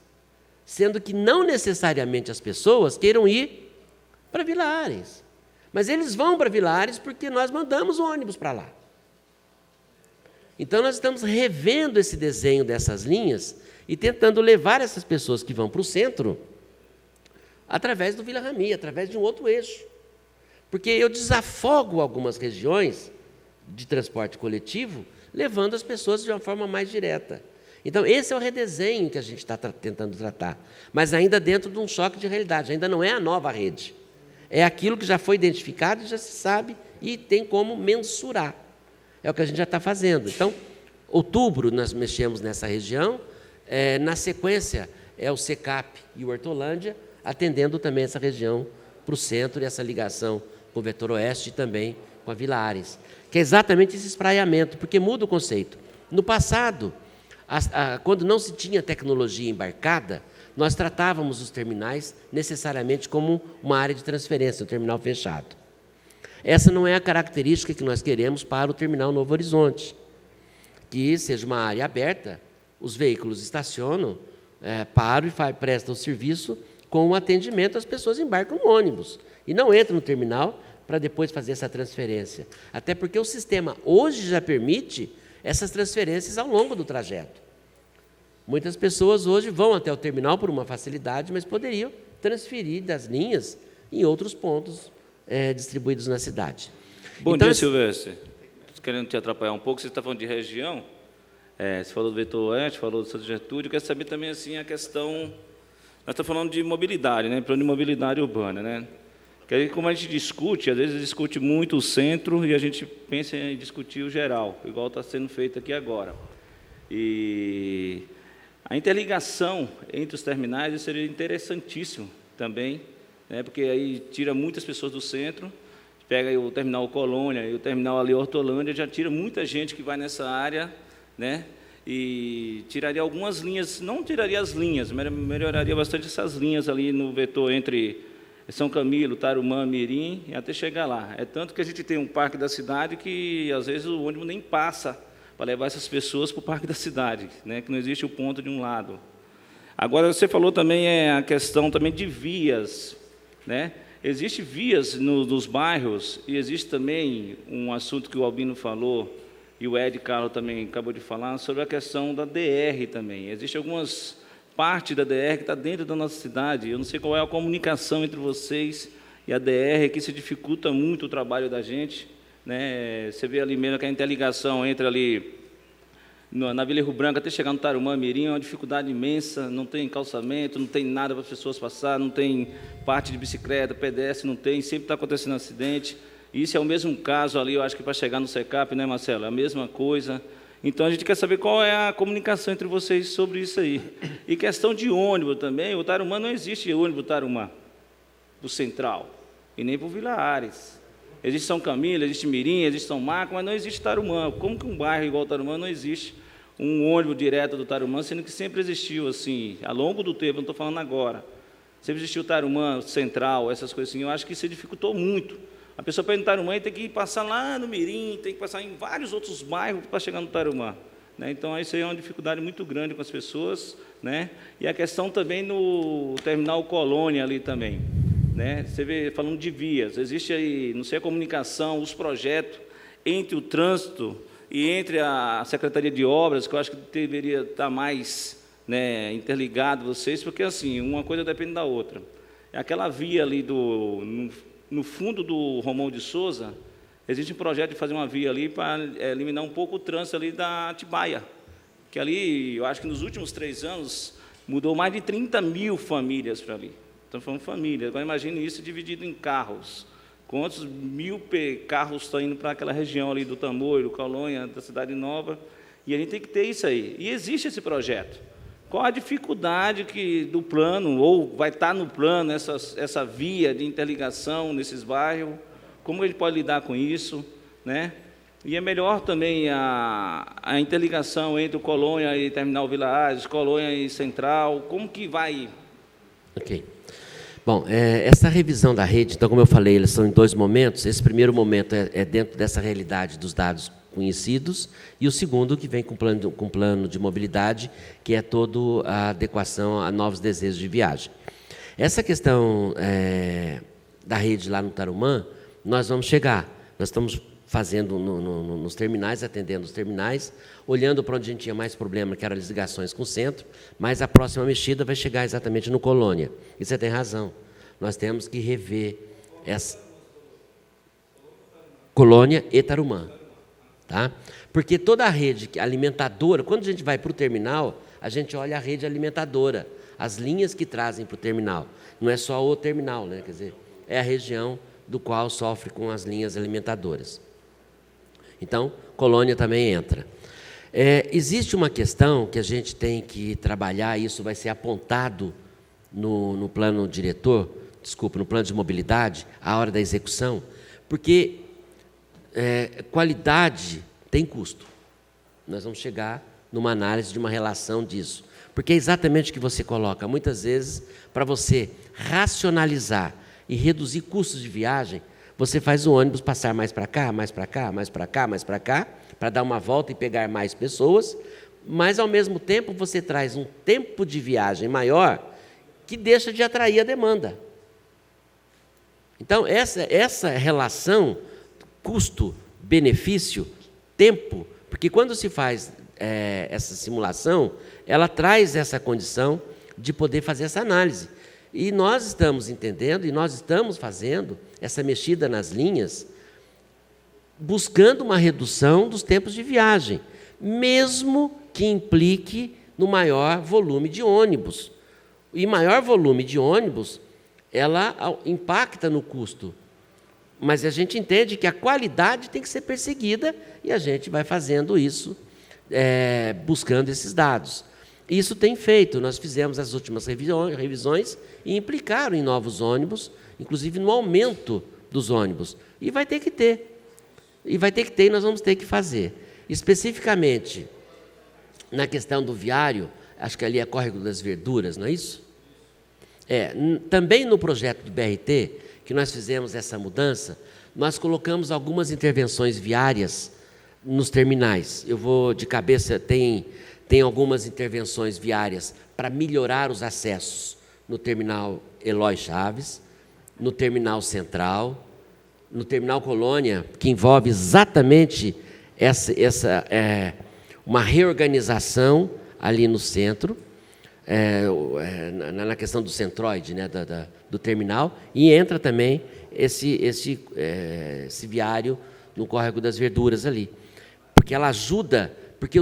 sendo que não necessariamente as pessoas queiram ir para Vila Arens, mas eles vão para Vila Arens porque nós mandamos o ônibus para lá. Então, nós estamos revendo esse desenho dessas linhas e tentando levar essas pessoas que vão para o centro através do Vila Rami, através de um outro eixo. Porque eu desafogo algumas regiões de transporte coletivo, levando as pessoas de uma forma mais direta. Então, esse é o redesenho que a gente está tentando tratar, mas ainda dentro de um choque de realidade, ainda não é a nova rede. É aquilo que já foi identificado e já se sabe e tem como mensurar. É o que a gente já está fazendo. Então, outubro, nós mexemos nessa região, na sequência, é o SECAP e o Hortolândia, atendendo também essa região para o centro e essa ligação com o Vetor Oeste e também com a Vila Arens, que é exatamente esse espraiamento, porque muda o conceito. No passado, quando não se tinha tecnologia embarcada, nós tratávamos os terminais necessariamente como uma área de transferência, um terminal fechado. Essa não é a característica que nós queremos para o terminal Novo Horizonte, que seja uma área aberta, os veículos estacionam, param e prestam serviço com o atendimento, as pessoas embarcam no ônibus e não entram no terminal para depois fazer essa transferência. Até porque o sistema hoje já permite essas transferências ao longo do trajeto. Muitas pessoas hoje vão até o terminal por uma facilidade, mas poderiam transferir das linhas em outros pontos distribuídos na cidade. Bom então, dia, Silvestre. Querendo te atrapalhar um pouco, você está falando de região, você falou do Vetor Oeste, falou do Santa Gertrude, eu quero saber também assim, a questão... Nós estamos falando de mobilidade, né? Plano de mobilidade urbana, né? Que aí, como a gente discute, às vezes discute muito o centro e a gente pensa em discutir o geral, igual está sendo feito aqui agora. E a interligação entre os terminais seria interessantíssimo também, né? Porque aí tira muitas pessoas do centro, pega aí o terminal Colônia e o terminal ali Hortolândia, já tira muita gente que vai nessa área, né? E tiraria algumas linhas, não tiraria as linhas, mas melhoraria bastante essas linhas ali no vetor entre São Camilo, Tarumã, Mirim, e até chegar lá. É tanto que a gente tem um parque da cidade que, às vezes, o ônibus nem passa para levar essas pessoas para o parque da cidade, né? Que não existe o ponto de um lado. Agora, você falou também a questão também de vias, né? Existem vias nos bairros, e existe também um assunto que o Albino falou, e o Ed Carlos também acabou de falar, sobre a questão da DR também. Existem algumas partes da DR que está dentro da nossa cidade. Eu não sei qual é a comunicação entre vocês e a DR, que isso dificulta muito o trabalho da gente, né? Você vê ali mesmo que a interligação entre ali na Vila Rio Branco até chegar no Tarumã, Mirim, é uma dificuldade imensa, não tem calçamento, não tem nada para as pessoas passar, não tem parte de bicicleta, pedestre, não tem, sempre está acontecendo acidente. Isso é o mesmo caso ali, eu acho que para chegar no SECAP, né, Marcelo? É a mesma coisa. Então, a gente quer saber qual é a comunicação entre vocês sobre isso aí. E questão de ônibus também, o Tarumã não existe ônibus Tarumã, do Central, e nem para o Vila Ares. Existe São Camilo, existe Mirim, existe São Marcos, mas não existe Tarumã. Como que um bairro igual ao Tarumã não existe um ônibus direto do Tarumã, sendo que sempre existiu, assim, ao longo do tempo, não estou falando agora. Sempre existiu o Tarumã, Central, essas coisas assim. Eu acho que isso dificultou muito. A pessoa para ir no Tarumã tem que passar lá no Mirim, tem que passar em vários outros bairros para chegar no Tarumã, né? Então, isso aí é uma dificuldade muito grande com as pessoas, né? E a questão também no terminal Colônia ali também, né? Você vê, falando de vias, existe aí, não sei, a comunicação, os projetos entre o trânsito e entre a Secretaria de Obras, que eu acho que deveria estar mais, né, interligado vocês, porque assim, uma coisa depende da outra. Aquela via ali no fundo do Romão de Souza, existe um projeto de fazer uma via ali para eliminar um pouco o trânsito ali da Atibaia, que ali, eu acho que nos últimos 3 anos, mudou mais de 30 mil famílias para ali. Estamos falando família. Agora imagine isso dividido em carros. Quantos mil carros estão indo para aquela região ali do Tamoio, Colônia, da Cidade Nova? E a gente tem que ter isso aí. E existe esse projeto. Qual a dificuldade do plano, ou vai estar no plano, essa via de interligação nesses bairros? Como a gente pode lidar com isso, né? E é melhor também a interligação entre o Colônia e Terminal Vila Ares, Colônia e Central. Como que vai? Ok. Bom, essa revisão da rede, então, como eu falei, eles são em 2 momentos. Esse primeiro momento é dentro dessa realidade dos dados conhecidos, e o segundo que vem com plano de mobilidade, que é toda a adequação a novos desejos de viagem. Essa questão da rede lá no Tarumã, nós vamos chegar. Nós estamos fazendo nos terminais, atendendo os terminais, olhando para onde a gente tinha mais problema, que eram as ligações com o centro, mas a próxima mexida vai chegar exatamente no Colônia. E você tem razão, nós temos que rever essa Colônia e Tarumã, tá? Porque toda a rede alimentadora, quando a gente vai para o terminal, a gente olha a rede alimentadora, as linhas que trazem para o terminal. Não é só o terminal, né? Quer dizer, é a região do qual sofre com as linhas alimentadoras. Então, Colônia também entra. Existe uma questão que a gente tem que trabalhar, e isso vai ser apontado no plano diretor, no plano de mobilidade, a hora da execução, porque qualidade tem custo. Nós vamos chegar numa análise de uma relação disso. Porque é exatamente o que você coloca. Muitas vezes, para você racionalizar e reduzir custos de viagem, você faz o ônibus passar mais para cá, mais para cá, mais para cá, mais para cá, para dar uma volta e pegar mais pessoas, mas, ao mesmo tempo, você traz um tempo de viagem maior que deixa de atrair a demanda. Então, essa relação custo-benefício, tempo, porque quando se faz essa simulação, ela traz essa condição de poder fazer essa análise. E nós estamos entendendo, e nós estamos fazendo essa mexida nas linhas, buscando uma redução dos tempos de viagem, mesmo que implique no maior volume de ônibus. E maior volume de ônibus, ela impacta no custo. Mas a gente entende que a qualidade tem que ser perseguida, e a gente vai fazendo isso, buscando esses dados. Isso tem feito, nós fizemos as últimas revisões e implicaram em novos ônibus, inclusive no aumento dos ônibus. E vai ter que ter. E nós vamos ter que fazer. Especificamente, na questão do viário, acho que ali é Córrego das Verduras, não é isso? Também no projeto do BRT, que nós fizemos essa mudança, nós colocamos algumas intervenções viárias nos terminais. Eu vou de cabeça, tem algumas intervenções viárias para melhorar os acessos no terminal Eloy Chaves, no terminal central, no terminal Colônia, que envolve exatamente uma reorganização ali no centro, na questão do centroide, né, do terminal, e entra também esse viário no Córrego das Verduras ali, porque ela ajuda, porque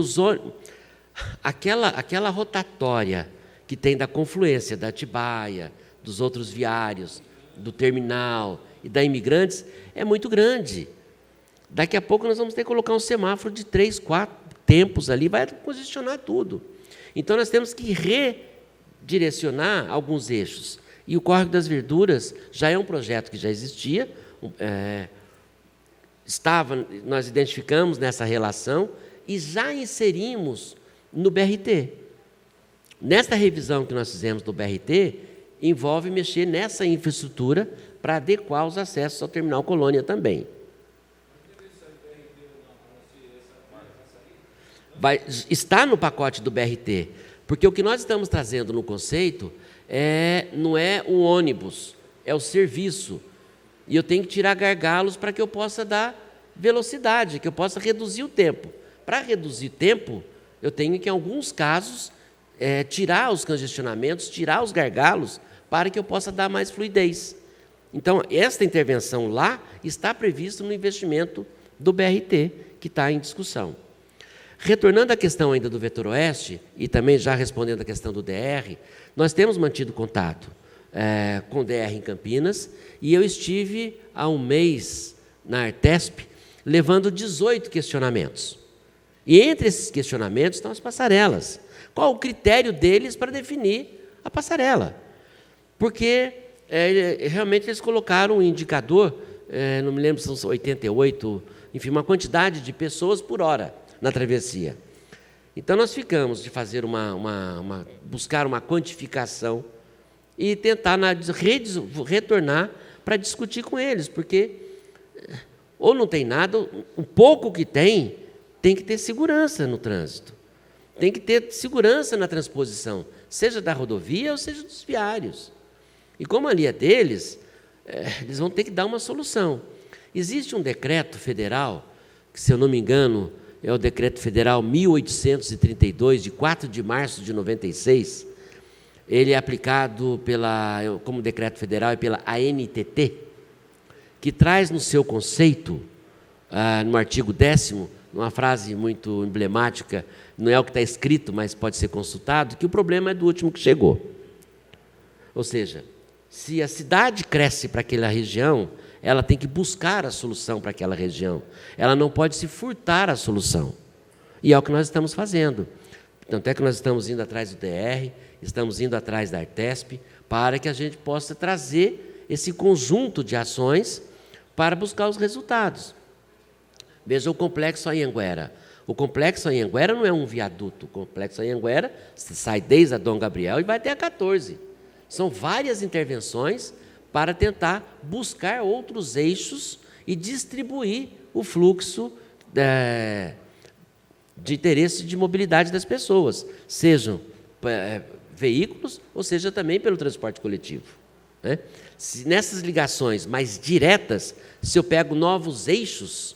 aquela rotatória que tem da confluência da Atibaia, dos outros viários, do terminal e da Imigrantes, é muito grande. Daqui a pouco nós vamos ter que colocar um semáforo de 3, 4 tempos ali, vai congestionar tudo. Então nós temos que redirecionar alguns eixos. E o Córrego das Verduras já é um projeto que já existia, nós identificamos nessa relação e já inserimos no BRT. Nesta revisão que nós fizemos do BRT, envolve mexer nessa infraestrutura para adequar os acessos ao terminal Colônia também. Está no pacote do BRT, porque o que nós estamos trazendo no conceito não é um ônibus, é o serviço. E eu tenho que tirar gargalos para que eu possa dar velocidade, que eu possa reduzir o tempo. Para reduzir tempo, eu tenho que, em alguns casos, tirar os congestionamentos, tirar os gargalos, para que eu possa dar mais fluidez. Então, esta intervenção lá está prevista no investimento do BRT, que está em discussão. Retornando à questão ainda do Vetor Oeste, e também já respondendo à questão do DR, nós temos mantido contato com o DR em Campinas, e eu estive há um mês na Artesp, levando 18 questionamentos. E entre esses questionamentos estão as passarelas. Qual o critério deles para definir a passarela? Porque realmente eles colocaram um indicador, não me lembro se são 88, enfim, uma quantidade de pessoas por hora na travessia. Então nós ficamos de fazer buscar uma quantificação e tentar retornar para discutir com eles, porque ou não tem nada, o pouco que tem que ter segurança no trânsito, tem que ter segurança na transposição, seja da rodovia ou seja dos viários. E como ali é deles, eles vão ter que dar uma solução. Existe um decreto federal, que, se eu não me engano, é o Decreto Federal 1832, de 4 de março de 96, ele é aplicado como decreto federal e pela ANTT, que traz no seu conceito, no artigo 10º, uma frase muito emblemática, não é o que está escrito, mas pode ser consultado, que o problema é do último que chegou. Ou seja, se a cidade cresce para aquela região, ela tem que buscar a solução para aquela região. Ela não pode se furtar a solução. E é o que nós estamos fazendo. Tanto é que nós estamos indo atrás do DR, estamos indo atrás da Artesp, para que a gente possa trazer esse conjunto de ações para buscar os resultados. Veja o Complexo Anhanguera. O Complexo Anhanguera não é um viaduto. O Complexo Anhanguera sai desde a Dom Gabriel e vai até a 14. São várias intervenções para tentar buscar outros eixos e distribuir o fluxo de interesse de mobilidade das pessoas, sejam veículos ou seja também pelo transporte coletivo. Né? Nessas ligações mais diretas, se eu pego novos eixos,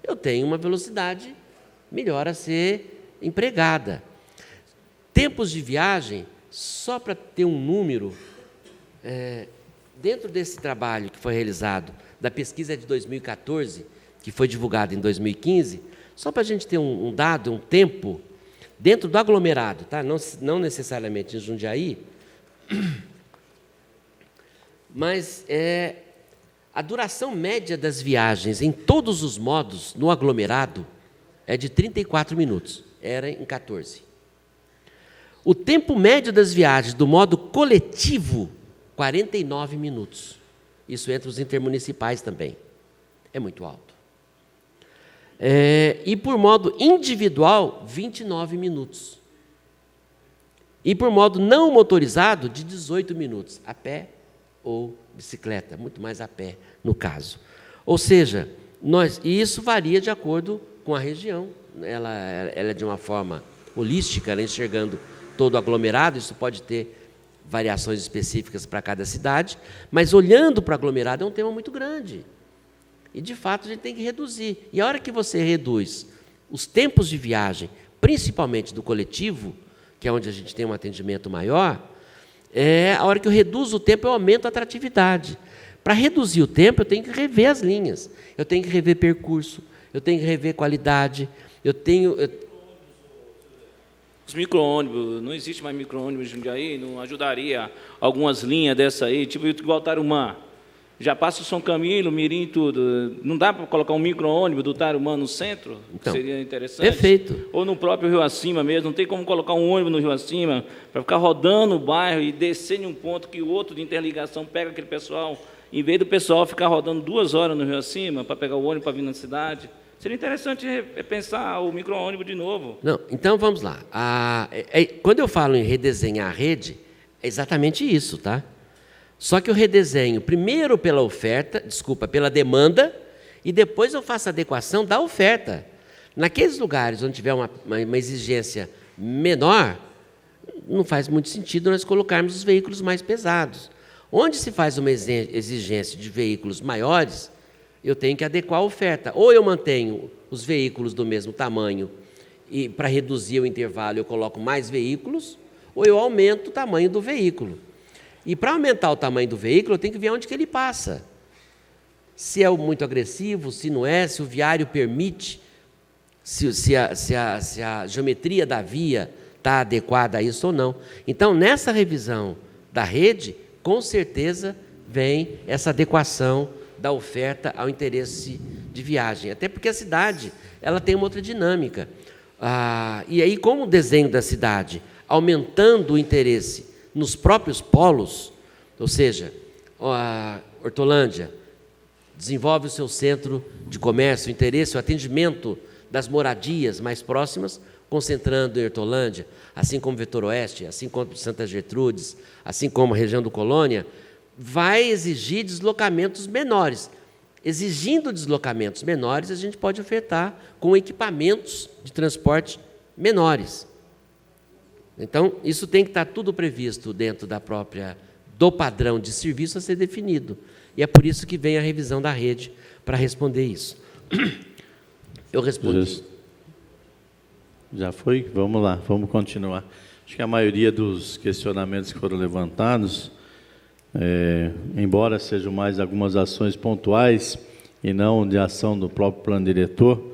eu tenho uma velocidade melhor a ser empregada. Tempos de viagem, só para ter um número, dentro desse trabalho que foi realizado, da pesquisa de 2014, que foi divulgada em 2015, só para a gente ter um dado, um tempo, dentro do aglomerado, tá? Não necessariamente em Jundiaí, mas a duração média das viagens em todos os modos no aglomerado é de 34 minutos, era em 14. O tempo médio das viagens do modo coletivo, 49 minutos. Isso entre os intermunicipais também. É muito alto. E por modo individual, 29 minutos. E por modo não motorizado, de 18 minutos, a pé ou bicicleta, muito mais a pé, no caso. Ou seja, e isso varia de acordo com a região. Ela é de uma forma holística, ela enxergando todo o aglomerado, isso pode ter variações específicas para cada cidade, mas olhando para o aglomerado é um tema muito grande. E, de fato, a gente tem que reduzir. E a hora que você reduz os tempos de viagem, principalmente do coletivo, que é onde a gente tem um atendimento maior, a hora que eu reduzo o tempo, eu aumento a atratividade. Para reduzir o tempo, eu tenho que rever as linhas, eu tenho que rever percurso, eu tenho que rever qualidade, Os micro-ônibus, não existe mais micro-ônibus em Jundiaí, não ajudaria algumas linhas dessa aí, tipo igual Tarumã. Já passa o São Camilo, Mirim e tudo. Não dá para colocar um micro-ônibus do Tarumã no centro? Então, seria interessante. Perfeito. Ou no próprio Rio Acima mesmo. Não tem como colocar um ônibus no Rio Acima para ficar rodando o bairro e descer em um ponto que o outro de interligação pega aquele pessoal, em vez do pessoal ficar rodando 2 horas no Rio Acima para pegar o ônibus para vir na cidade. Seria interessante pensar o micro-ônibus de novo. Não, então vamos lá. Quando eu falo em redesenhar a rede, é exatamente isso, tá? Só que eu redesenho primeiro pela demanda, e depois eu faço a adequação da oferta. Naqueles lugares onde tiver uma exigência menor, não faz muito sentido nós colocarmos os veículos mais pesados. Onde se faz uma exigência de veículos maiores, eu tenho que adequar a oferta. Ou eu mantenho os veículos do mesmo tamanho e, para reduzir o intervalo, eu coloco mais veículos, ou eu aumento o tamanho do veículo. E para aumentar o tamanho do veículo, eu tenho que ver onde que ele passa. Se é muito agressivo, se não é, se o viário permite, se a geometria da via está adequada a isso ou não. Então, nessa revisão da rede, com certeza vem essa adequação da oferta ao interesse de viagem. Até porque a cidade ela tem uma outra dinâmica. E aí, como o desenho da cidade, aumentando o interesse nos próprios polos, ou seja, a Hortolândia desenvolve o seu centro de comércio, o interesse, o atendimento das moradias mais próximas, concentrando em Hortolândia, assim como Vetor Oeste, assim como Santa Gertrudes, assim como a região do Colônia, vai exigir deslocamentos menores. Exigindo deslocamentos menores, a gente pode ofertar com equipamentos de transporte menores. Então, isso tem que estar tudo previsto dentro do padrão de serviço a ser definido. E é por isso que vem a revisão da rede para responder isso. Eu respondi. Já foi? Vamos lá, vamos continuar. Acho que a maioria dos questionamentos que foram levantados, embora sejam mais algumas ações pontuais e não de ação do próprio plano diretor,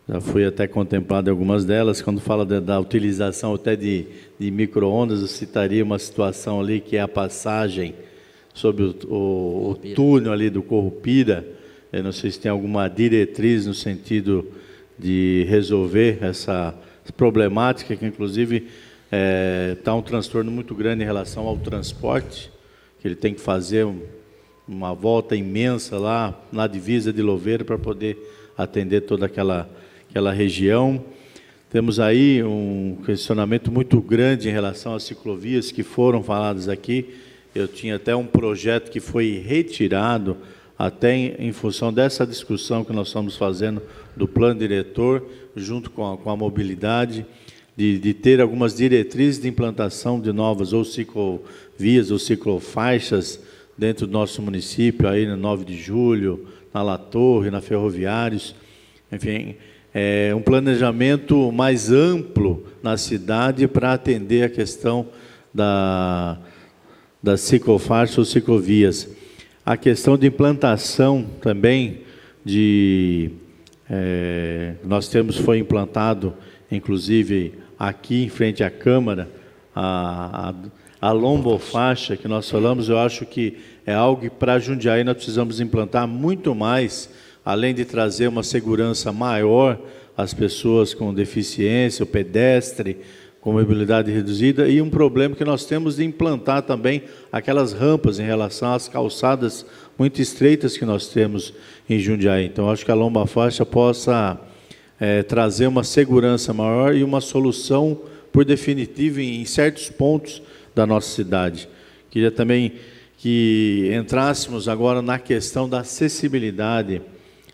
já fui até contemplado em algumas delas. Quando fala da utilização até de micro-ondas, eu citaria uma situação ali que é a passagem sobre o túnel ali do Corrupira. Eu não sei se tem alguma diretriz no sentido de resolver essa problemática, que inclusive está um transtorno muito grande em relação ao transporte, que ele tem que fazer uma volta imensa lá na divisa de Louveira para poder atender toda aquela região. Temos aí um questionamento muito grande em relação às ciclovias que foram faladas aqui. Eu tinha até um projeto que foi retirado até em função dessa discussão que nós estamos fazendo do plano diretor, junto com a mobilidade, de ter algumas diretrizes de implantação de novas ou ciclovias ou ciclofaixas dentro do nosso município, aí no 9 de julho, na La Torre, na Ferroviários, enfim, um planejamento mais amplo na cidade para atender a questão da ciclofaixa ou ciclovias. A questão de implantação também foi implantado, inclusive aqui em frente à Câmara, a lombofaixa que nós falamos. Eu acho que é algo que para Jundiaí nós precisamos implantar muito mais, além de trazer uma segurança maior às pessoas com deficiência, o pedestre, com mobilidade reduzida, e um problema que nós temos de implantar também aquelas rampas em relação às calçadas muito estreitas que nós temos em Jundiaí. Então, acho que a lombofaixa possa trazer uma segurança maior e uma solução, por definitivo, em certos pontos da nossa cidade. Queria também que entrássemos agora na questão da acessibilidade.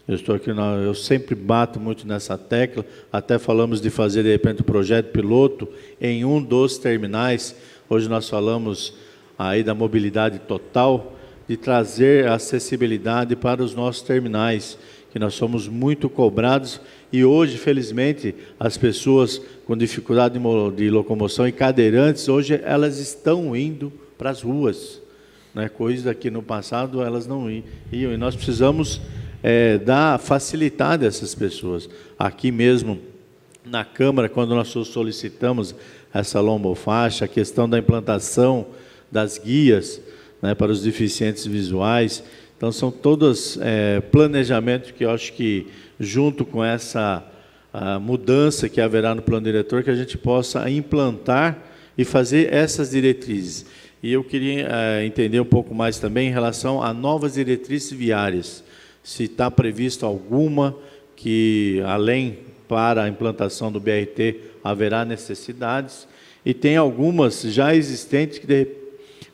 Eu sempre bato muito nessa tecla, até falamos de fazer, de repente, um projeto piloto em um dos terminais. Hoje nós falamos aí da mobilidade total, de trazer acessibilidade para os nossos terminais, que nós somos muito cobrados, e hoje, felizmente, as pessoas com dificuldade de locomoção e cadeirantes, hoje elas estão indo para as ruas, né? Coisa que no passado elas não iam, e nós precisamos facilitar dessas pessoas. Aqui mesmo, na Câmara, quando nós solicitamos essa lombofaixa, a questão da implantação das guias, né, para os deficientes visuais, então são todos planejamentos que eu acho que, junto com essa mudança que haverá no plano diretor, que a gente possa implantar e fazer essas diretrizes. E eu queria entender um pouco mais também em relação a novas diretrizes viárias, se está previsto alguma que, além para a implantação do BRT, haverá necessidades, e tem algumas já existentes que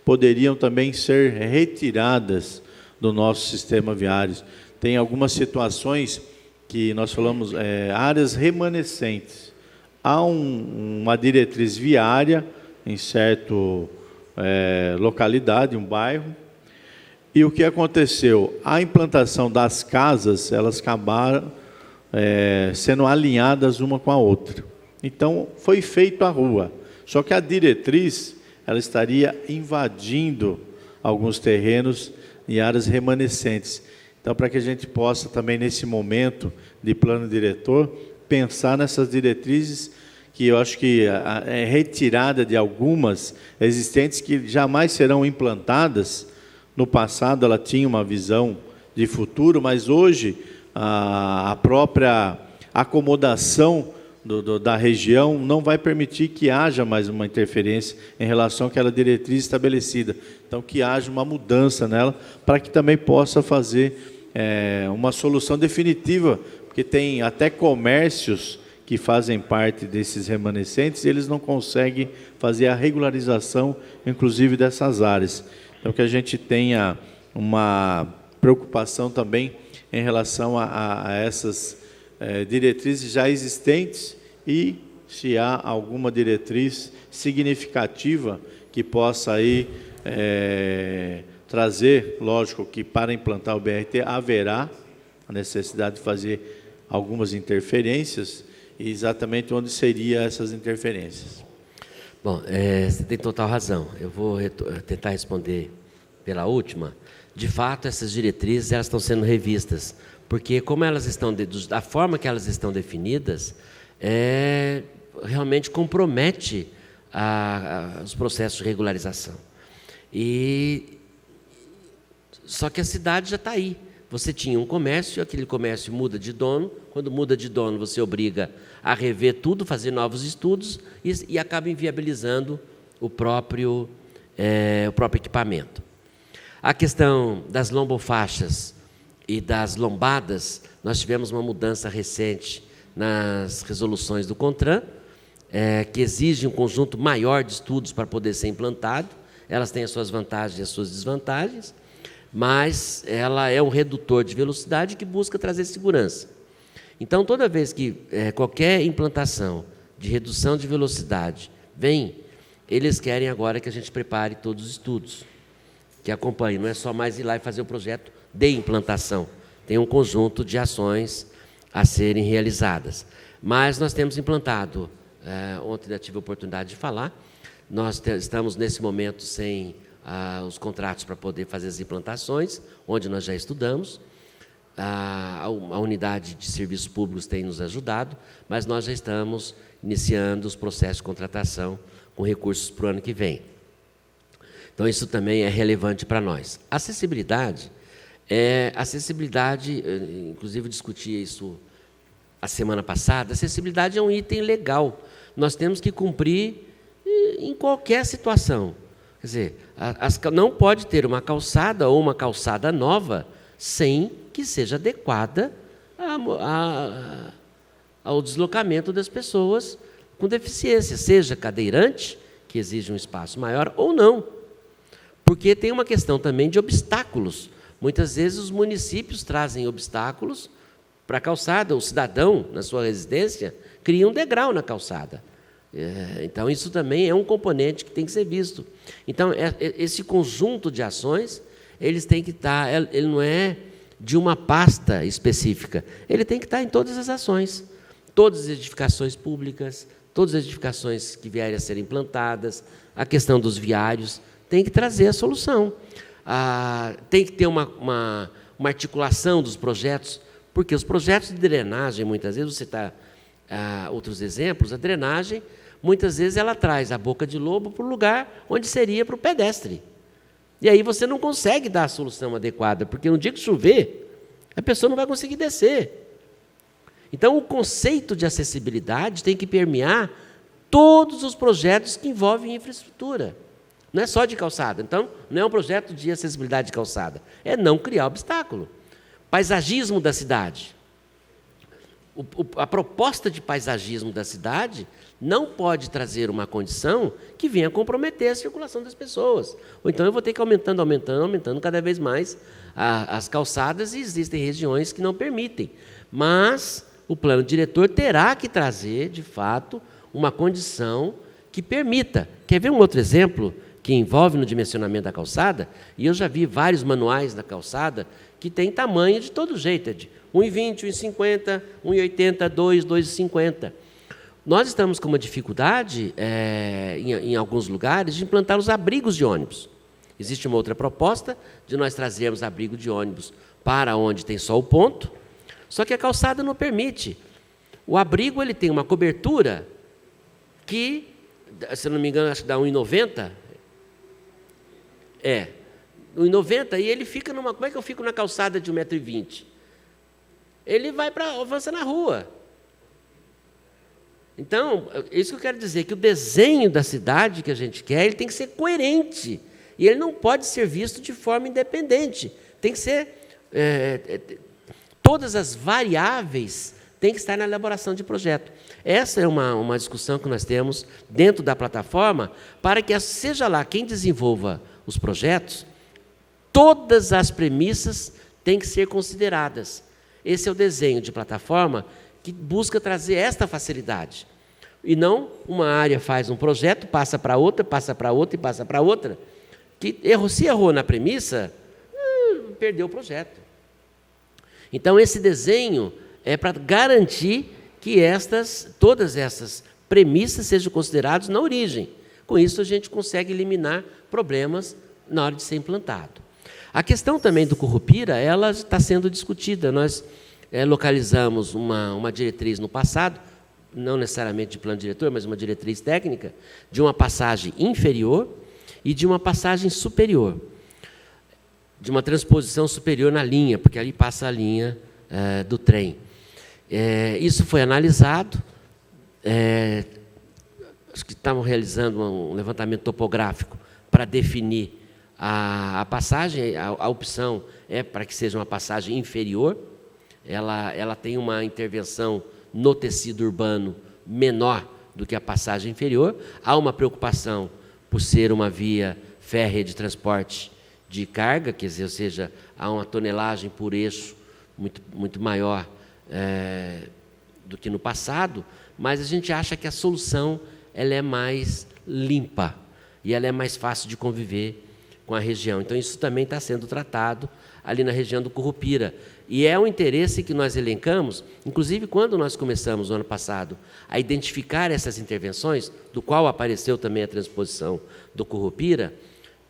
poderiam também ser retiradas do nosso sistema viário. Tem algumas situações que nós falamos, áreas remanescentes. Há uma diretriz viária em certo localidade, um bairro, e o que aconteceu? A implantação das casas, elas acabaram sendo alinhadas uma com a outra. Então, foi feito a rua, só que a diretriz, ela estaria invadindo alguns terrenos em áreas remanescentes. Então, para que a gente possa também, nesse momento de plano diretor, pensar nessas diretrizes, que eu acho que é retirada de algumas existentes que jamais serão implantadas. No passado, ela tinha uma visão de futuro, mas hoje a própria acomodação da região não vai permitir que haja mais uma interferência em relação àquela diretriz estabelecida. Então, que haja uma mudança nela, para que também possa fazer uma solução definitiva, porque tem até comércios que fazem parte desses remanescentes, eles não conseguem fazer a regularização, inclusive, dessas áreas. Então, que a gente tenha uma preocupação também em relação a essas diretrizes já existentes, e se há alguma diretriz significativa que possa aí trazer, lógico que para implantar o BRT haverá a necessidade de fazer algumas interferências, e exatamente onde seriam essas interferências. Bom, você tem total razão. Eu vou tentar responder pela última. De fato, essas diretrizes elas estão sendo revistas, porque como elas estão da forma que elas estão definidas, realmente compromete os processos de regularização. Só que a cidade já está aí. Você tinha um comércio, aquele comércio muda de dono. Quando muda de dono, você obriga a rever tudo, fazer novos estudos e acaba inviabilizando o próprio equipamento. A questão das lombofaixas e das lombadas, nós tivemos uma mudança recente nas resoluções do CONTRAN, que exige um conjunto maior de estudos para poder ser implantado. Elas têm as suas vantagens e as suas desvantagens, mas ela é um redutor de velocidade que busca trazer segurança. Então, toda vez que qualquer implantação de redução de velocidade vem, eles querem agora que a gente prepare todos os estudos, que acompanhem. Não é só mais ir lá e fazer o projeto de implantação. Tem um conjunto de ações a serem realizadas. Mas nós temos implantado, ontem eu tive a oportunidade de falar, nós estamos nesse momento sem os contratos para poder fazer as implantações, onde nós já estudamos. A unidade de serviços públicos tem nos ajudado, mas nós já estamos iniciando os processos de contratação com recursos para o ano que vem. Então, isso também é relevante para nós. Acessibilidade, inclusive eu discuti isso a semana passada, acessibilidade é um item legal. Nós temos que cumprir em qualquer situação. Quer dizer, não pode ter uma calçada ou uma calçada nova sem que seja adequada ao deslocamento das pessoas com deficiência, seja cadeirante, que exige um espaço maior, ou não. Porque tem uma questão também de obstáculos. Muitas vezes os municípios trazem obstáculos para a calçada. O cidadão, na sua residência, cria um degrau na calçada. Então, isso também é um componente que tem que ser visto. Então, esse conjunto de ações, eles têm que estar, ele não é de uma pasta específica, ele tem que estar em todas as ações, todas as edificações públicas, todas as edificações que vierem a ser implantadas, a questão dos viários, tem que trazer a solução. Tem que ter uma articulação dos projetos, porque os projetos de drenagem, muitas vezes, você está outros exemplos, a drenagem, muitas vezes ela traz a boca de lobo para o lugar onde seria para o pedestre. E aí você não consegue dar a solução adequada, porque no dia que chover, a pessoa não vai conseguir descer. Então, o conceito de acessibilidade tem que permear todos os projetos que envolvem infraestrutura. Não é só de calçada. Então, não é um projeto de acessibilidade de calçada. É não criar obstáculo. Paisagismo da cidade. A proposta de paisagismo da cidade não pode trazer uma condição que venha comprometer a circulação das pessoas. Ou então eu vou ter que aumentando cada vez mais as calçadas, e existem regiões que não permitem. Mas o plano diretor terá que trazer, de fato, uma condição que permita. Quer ver um outro exemplo que envolve no dimensionamento da calçada? E eu já vi vários manuais da calçada que tem tamanho de todo jeito, de 1,20, 1,50, 1,80, 2, 2,50. Nós estamos com uma dificuldade, em alguns lugares, de implantar os abrigos de ônibus. Existe uma outra proposta de nós trazermos abrigo de ônibus para onde tem só o ponto, só que a calçada não permite. O abrigo ele tem uma cobertura que, se não me engano, acho que dá 1,90. 1,90, e ele fica numa... Como é que eu fico na calçada de 1,20 m? Ele vai avançar na rua. Então, isso que eu quero dizer, que o desenho da cidade que a gente quer, ele tem que ser coerente. E ele não pode ser visto de forma independente. Tem que ser... todas as variáveis têm que estar na elaboração de projeto. Essa é uma discussão que nós temos dentro da plataforma, para que, seja lá quem desenvolva os projetos, todas as premissas têm que ser consideradas. Esse é o desenho de plataforma que busca trazer esta facilidade. E não uma área faz um projeto, passa para outra, passa para outra e passa para outra. Se errou na premissa, perdeu o projeto. Então, esse desenho é para garantir que todas essas premissas sejam consideradas na origem. Com isso, a gente consegue eliminar problemas na hora de ser implantado. A questão também do Currupira, ela está sendo discutida. Nós localizamos uma diretriz no passado, não necessariamente de plano diretor, mas uma diretriz técnica, de uma passagem inferior e de uma passagem superior, de uma transposição superior na linha, porque ali passa a linha do trem. Isso foi analisado, acho que estavam realizando um levantamento topográfico para definir a passagem. A opção é para que seja uma passagem inferior. Ela tem uma intervenção no tecido urbano menor do que a passagem inferior. Há uma preocupação por ser uma via férrea de transporte de carga, quer dizer, ou seja, há uma tonelagem por eixo muito maior do que no passado, mas a gente acha que a solução ela é mais limpa e ela é mais fácil de conviver com a região. Então, isso também está sendo tratado ali na região do Currupira. E é um interesse que nós elencamos, inclusive quando nós começamos, no ano passado, a identificar essas intervenções, do qual apareceu também a transposição do Currupira,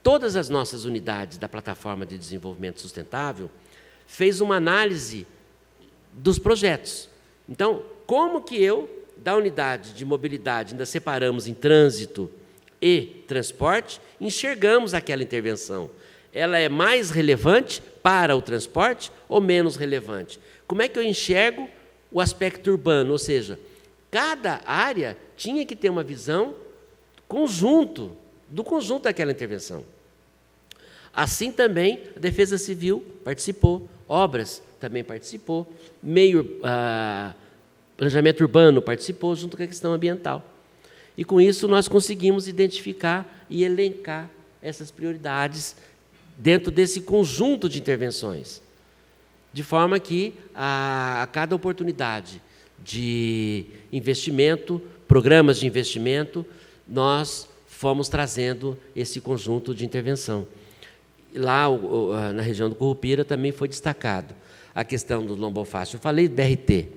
todas as nossas unidades da Plataforma de Desenvolvimento Sustentável fez uma análise dos projetos. Então, como que da unidade de mobilidade, ainda separamos em trânsito e transporte, enxergamos aquela intervenção. Ela é mais relevante para o transporte ou menos relevante? Como é que eu enxergo o aspecto urbano? Ou seja, cada área tinha que ter uma visão do conjunto daquela intervenção. Assim também a Defesa Civil participou, Obras também participou, Planejamento Urbano participou, junto com a questão ambiental. E com isso nós conseguimos identificar e elencar essas prioridades dentro desse conjunto de intervenções, de forma que a cada oportunidade de investimento programas de investimento, nós fomos trazendo esse conjunto de intervenção. Lá, na região do Currupira, também foi destacado a questão do lombofácil. Eu falei BRT.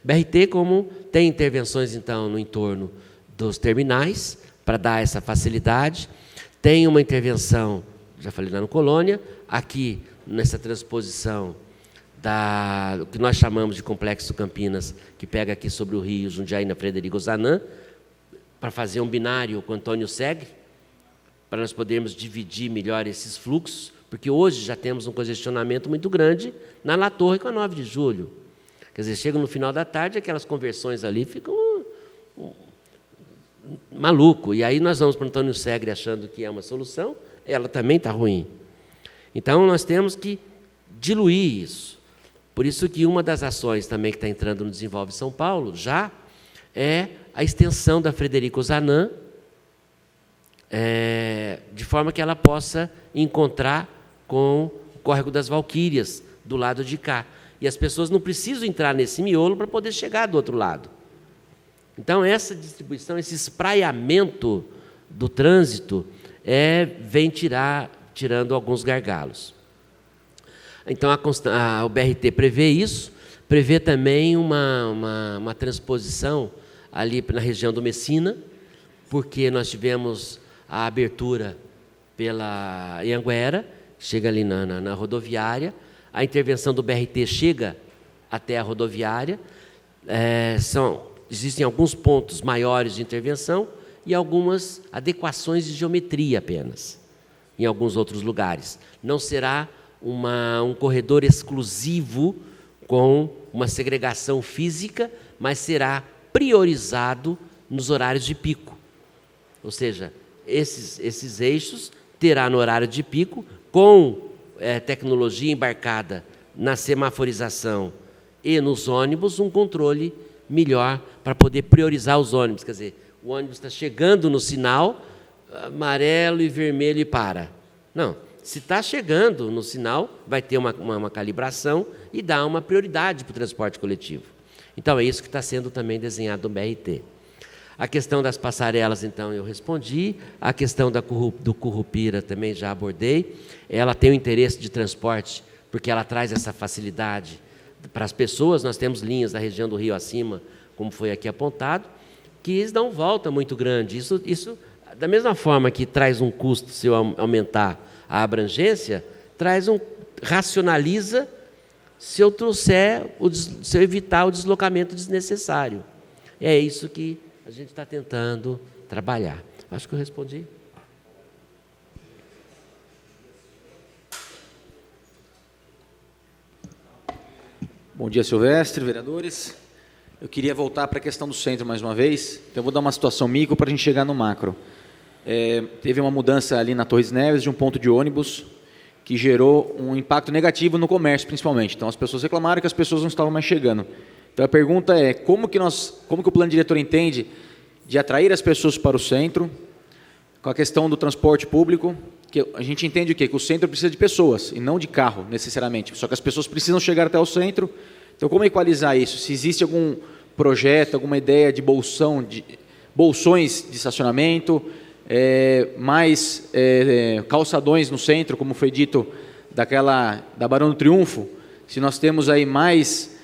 BRT, como tem intervenções, então, no entorno dos terminais, para dar essa facilidade. Tem uma intervenção, já falei lá no Colônia, aqui nessa transposição do que nós chamamos de Complexo Campinas, que pega aqui sobre o Rio Jundiaí, na Frederico Zanã, para fazer um binário com Antônio Segre, para nós podermos dividir melhor esses fluxos, porque hoje já temos um congestionamento muito grande na La Torre com a 9 de julho. Quer dizer, chega no final da tarde, aquelas conversões ali ficam maluco. E aí nós vamos para o Antônio Segre achando que é uma solução, ela também está ruim. Então, nós temos que diluir isso. Por isso que uma das ações também que está entrando no Desenvolve São Paulo, já, é a extensão da Frederico Zanã, de forma que ela possa encontrar com o Córrego das Valquírias, do lado de cá. E as pessoas não precisam entrar nesse miolo para poder chegar do outro lado. Então, essa distribuição, esse espraiamento do trânsito, vem tirando alguns gargalos. Então, o BRT prevê isso, prevê também uma transposição ali na região do Messina, porque nós tivemos a abertura pela Anhanguera, chega ali na rodoviária, a intervenção do BRT chega até a rodoviária, existem alguns pontos maiores de intervenção e algumas adequações de geometria apenas, em alguns outros lugares. Não será um corredor exclusivo com uma segregação física, mas será priorizado nos horários de pico. Ou seja, esses eixos terá no horário de pico, com tecnologia embarcada na semaforização e nos ônibus, um controle melhor para poder priorizar os ônibus. Quer dizer, o ônibus está chegando no sinal, amarelo e vermelho e para. Não, se está chegando no sinal, vai ter uma calibração e dar uma prioridade para o transporte coletivo. Então, é isso que está sendo também desenhado no BRT. A questão das passarelas, então, eu respondi. A questão do Currupira também já abordei. Ela tem o interesse de transporte, porque ela traz essa facilidade para as pessoas. Nós temos linhas da região do Rio acima, como foi aqui apontado, que dão volta muito grande. Isso, da mesma forma que traz um custo se eu aumentar a abrangência, racionaliza se eu se eu evitar o deslocamento desnecessário. É isso que a gente está tentando trabalhar. Acho que eu respondi. Bom dia, Silvestre, vereadores. Eu queria voltar para a questão do centro mais uma vez. Então, eu vou dar uma situação micro para a gente chegar no macro. Teve uma mudança ali na Torres Neves de um ponto de ônibus que gerou um impacto negativo no comércio, principalmente. Então, as pessoas reclamaram que as pessoas não estavam mais chegando. Então, a pergunta é, como que o plano diretor entende de atrair as pessoas para o centro, com a questão do transporte público, que a gente entende o quê? Que o centro precisa de pessoas, e não de carro, necessariamente. Só que as pessoas precisam chegar até o centro. Então, como equalizar isso? Se existe algum projeto, alguma ideia de bolsões de estacionamento, mais calçadões no centro, como foi dito, da Barão do Triunfo, se nós temos aí mais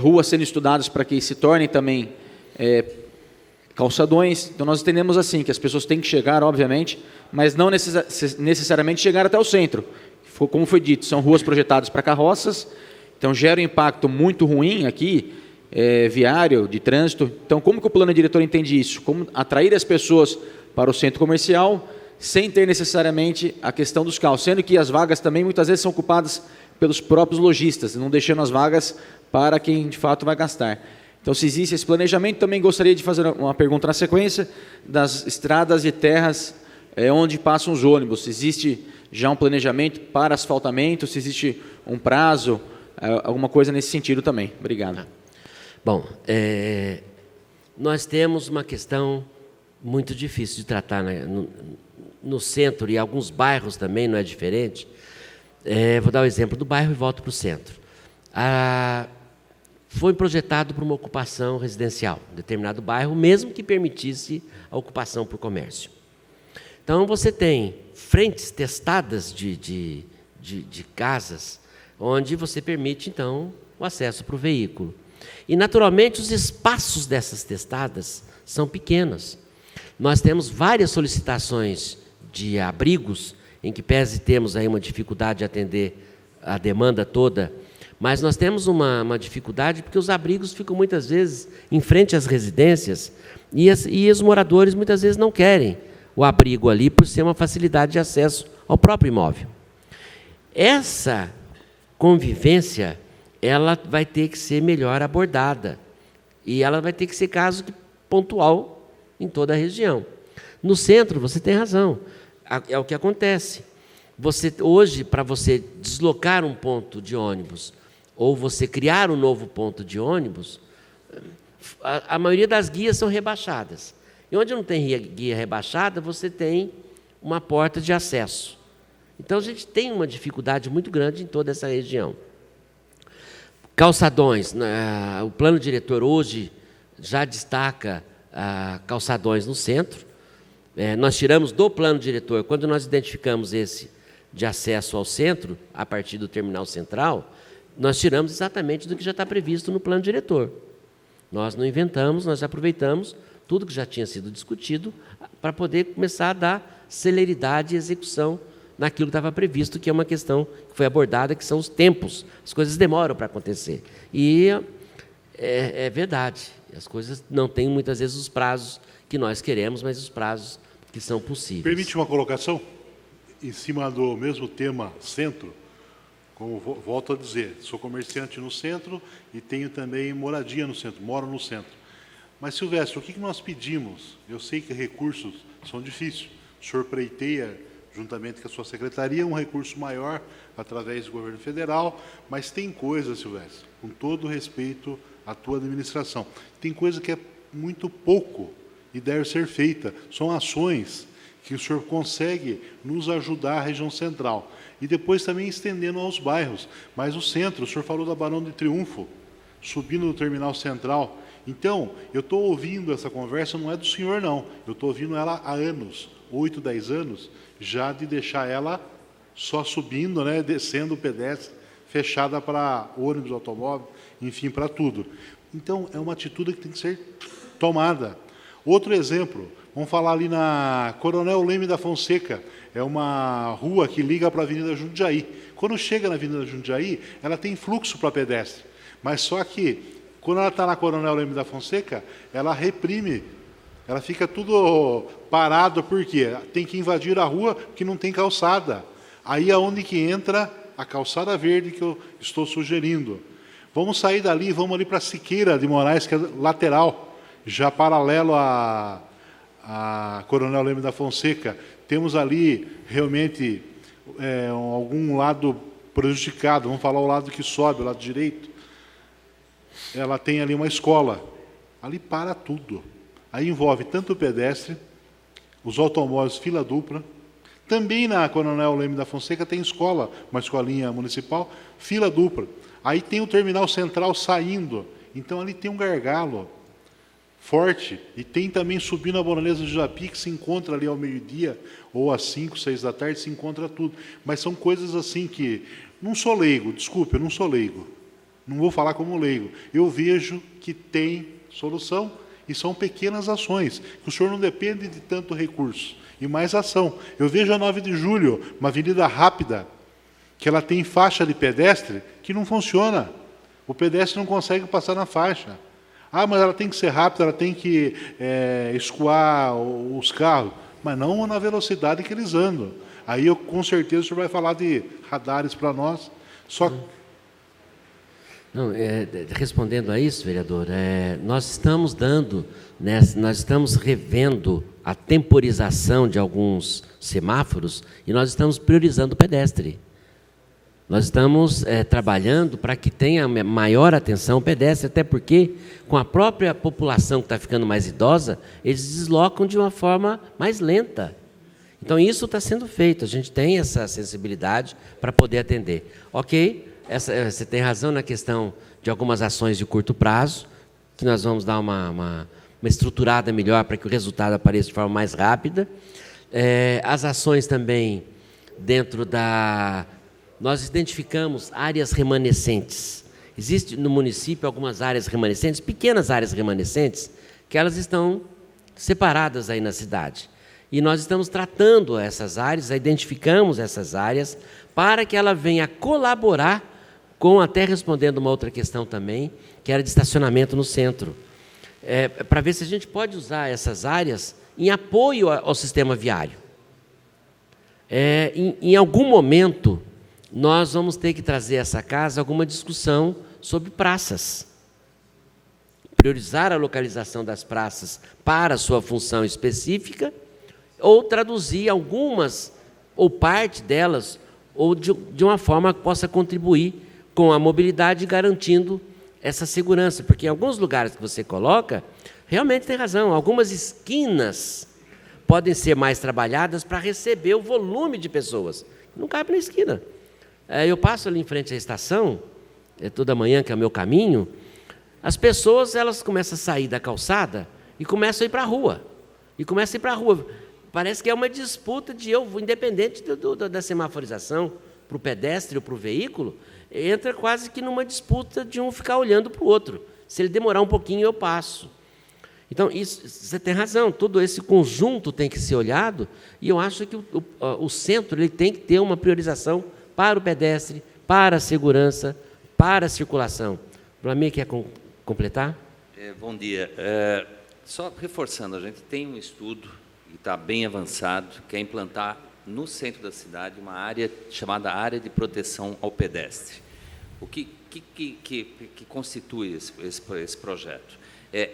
ruas sendo estudadas para que se tornem também calçadões. Então, nós entendemos assim, que as pessoas têm que chegar, obviamente, mas não necessariamente chegar até o centro. Como foi dito, são ruas projetadas para carroças, então gera um impacto muito ruim aqui, viário, de trânsito. Então, como que o plano diretor entende isso? Como atrair as pessoas para o centro comercial, sem ter necessariamente a questão dos carros, sendo que as vagas também muitas vezes são ocupadas pelos próprios lojistas, não deixando as vagas para quem de fato vai gastar. Então, se existe esse planejamento, também gostaria de fazer uma pergunta na sequência das estradas e terras onde passam os ônibus. Se existe já um planejamento para asfaltamento, se existe um prazo, alguma coisa nesse sentido também. Obrigado. Bom, nós temos uma questão muito difícil de tratar no centro e alguns bairros também, não é diferente. Vou dar o exemplo do bairro e volto para o centro. foi projetado para uma ocupação residencial, em determinado bairro, mesmo que permitisse a ocupação por comércio. Então, você tem frentes testadas de casas, onde você permite, então, o acesso para o veículo. E, naturalmente, os espaços dessas testadas são pequenos. Nós temos várias solicitações de abrigos, em que pese temos aí uma dificuldade de atender a demanda toda, mas nós temos uma dificuldade porque os abrigos ficam muitas vezes em frente às residências e os moradores muitas vezes não querem o abrigo ali por ser uma facilidade de acesso ao próprio imóvel. Essa convivência, ela vai ter que ser melhor abordada e ela vai ter que ser caso pontual em toda a região. No centro, você tem razão, é o que acontece. Hoje, para você deslocar um ponto de ônibus ou você criar um novo ponto de ônibus, a maioria das guias são rebaixadas. E onde não tem guia rebaixada, você tem uma porta de acesso. Então, a gente tem uma dificuldade muito grande em toda essa região. Calçadões, o plano diretor hoje já destaca calçadões no centro. Nós tiramos do plano diretor, quando nós identificamos esse de acesso ao centro, a partir do terminal central, nós tiramos exatamente do que já está previsto no plano diretor. Nós não inventamos, nós aproveitamos tudo que já tinha sido discutido para poder começar a dar celeridade e execução naquilo que estava previsto, que é uma questão que foi abordada, que são os tempos. As coisas demoram para acontecer. E é verdade, as coisas não têm muitas vezes os prazos que nós queremos, mas os prazos que são possíveis. Permite uma colocação? Em cima do mesmo tema centro, como volto a dizer, sou comerciante no centro e tenho também moradia no centro, moro no centro. Mas, Silvestre, o que nós pedimos? Eu sei que recursos são difíceis. O senhor preiteia, juntamente com a sua secretaria, um recurso maior através do governo federal, mas tem coisa, Silvestre, com todo respeito à tua administração, tem coisa que é muito pouco e deve ser feita. São ações que o senhor consegue nos ajudar a região central. E depois também estendendo aos bairros. Mas o centro, o senhor falou da Barão de Triunfo, subindo no terminal central. Então, eu estou ouvindo essa conversa, não é do senhor, não. Eu estou ouvindo ela há anos, 8, 10 anos, já de deixar ela só subindo, né, descendo o pedestre, fechada para ônibus, automóvel, enfim, para tudo. Então, é uma atitude que tem que ser tomada. Outro exemplo, vamos falar ali na Coronel Leme da Fonseca, é uma rua que liga para a Avenida Jundiaí. Quando chega na Avenida Jundiaí, ela tem fluxo para pedestre, mas só que, quando ela está na Coronel Leme da Fonseca, ela reprime, ela fica tudo parado, por quê? Tem que invadir a rua porque não tem calçada. Aí é onde que entra a calçada verde que eu estou sugerindo. Vamos sair dali e vamos ali para Siqueira de Moraes, que é lateral, já paralelo à Coronel Leme da Fonseca. Temos ali realmente algum lado prejudicado, vamos falar o lado que sobe, o lado direito. Ela tem ali uma escola, ali para tudo. Aí envolve tanto o pedestre, os automóveis, fila dupla. Também na Coronel Leme da Fonseca tem escola, uma escolinha municipal, fila dupla. Aí tem o terminal central saindo, então ali tem um gargalo forte, e tem também subindo a Baronesa de Japi, que se encontra ali ao meio-dia, ou às 5, 6 da tarde, se encontra tudo. Mas são coisas assim que, não sou leigo, desculpe, eu não sou leigo, não vou falar como leigo, eu vejo que tem solução, e são pequenas ações, que o senhor não depende de tanto recurso, e mais ação. Eu vejo a 9 de julho, uma avenida rápida, que ela tem faixa de pedestre, que não funciona, o pedestre não consegue passar na faixa. Ah, mas ela tem que ser rápida, ela tem que escoar os carros, mas não na velocidade que eles andam. Aí, com certeza, o senhor vai falar de radares para nós. Só... Não, respondendo a isso, vereador, nós estamos nós estamos revendo a temporização de alguns semáforos e nós estamos priorizando o pedestre. Nós estamos trabalhando para que tenha maior atenção ao pedestre, até porque, com a própria população que está ficando mais idosa, eles deslocam de uma forma mais lenta. Então, isso está sendo feito, a gente tem essa sensibilidade para poder atender. Ok, você tem razão na questão de algumas ações de curto prazo, que nós vamos dar uma estruturada melhor para que o resultado apareça de forma mais rápida. As ações também dentro da... Nós identificamos áreas remanescentes. Existe no município algumas áreas remanescentes, pequenas áreas remanescentes, que elas estão separadas aí na cidade. E nós estamos tratando essas áreas, identificamos essas áreas, para que ela venha colaborar com, até respondendo uma outra questão também, que era de estacionamento no centro. Para ver se a gente pode usar essas áreas em apoio ao sistema viário. Em algum momento, nós vamos ter que trazer a essa casa alguma discussão sobre praças. Priorizar a localização das praças para a sua função específica, ou traduzir algumas, ou parte delas, ou de uma forma que possa contribuir com a mobilidade, garantindo essa segurança. Porque em alguns lugares que você coloca, realmente tem razão, algumas esquinas podem ser mais trabalhadas para receber o volume de pessoas. Não cabe na esquina. Eu passo ali em frente à estação, toda manhã, que é o meu caminho, as pessoas elas começam a sair da calçada e começam a ir para a rua. Parece que é uma disputa independente da semaforização, para o pedestre ou para o veículo, entra quase que numa disputa de um ficar olhando para o outro. Se ele demorar um pouquinho, eu passo. Então, isso, você tem razão, todo esse conjunto tem que ser olhado, e eu acho que o centro ele tem que ter uma priorização para o pedestre, para a segurança, para a circulação. O Vlamir quer completar? Bom dia. Só reforçando, a gente tem um estudo, e está bem avançado, que é implantar no centro da cidade uma área chamada área de proteção ao pedestre. O que constitui esse projeto?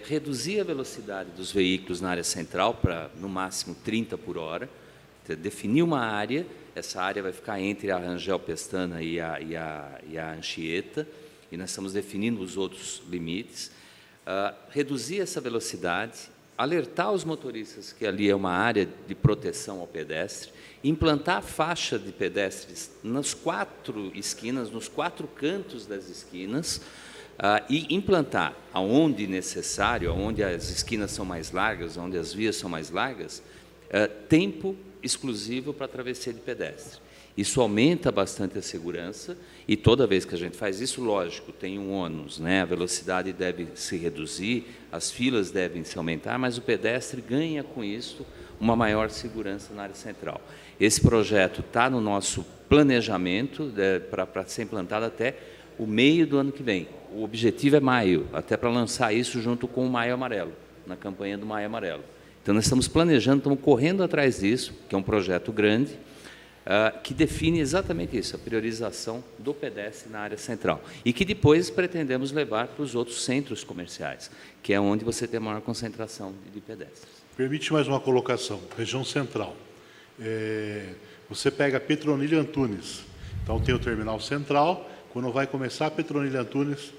Reduzir a velocidade dos veículos na área central para, no máximo, 30 por hora, definir uma área, essa área vai ficar entre a Rangel Pestana e a Anchieta, e nós estamos definindo os outros limites, reduzir essa velocidade, alertar os motoristas que ali é uma área de proteção ao pedestre, implantar faixa de pedestres nas 4 esquinas, nos 4 cantos das esquinas, e implantar, aonde necessário, aonde as esquinas são mais largas, aonde as vias são mais largas, tempo exclusivo para travessia de pedestre. Isso aumenta bastante a segurança, e toda vez que a gente faz isso, lógico, tem um ônus, né? A velocidade deve se reduzir, as filas devem se aumentar, mas o pedestre ganha com isso uma maior segurança na área central. Esse projeto está no nosso planejamento para ser implantado até o meio do ano que vem. O objetivo é maio, até para lançar isso junto com o Maio Amarelo, na campanha do Maio Amarelo. Então, nós estamos planejando, estamos correndo atrás disso, que é um projeto grande, que define exatamente isso, a priorização do pedestre na área central. E que depois pretendemos levar para os outros centros comerciais, que é onde você tem a maior concentração de pedestres. Permite mais uma colocação, região central. Você pega Petronila Antunes, então tem o terminal central, quando vai começar a Petronila Antunes,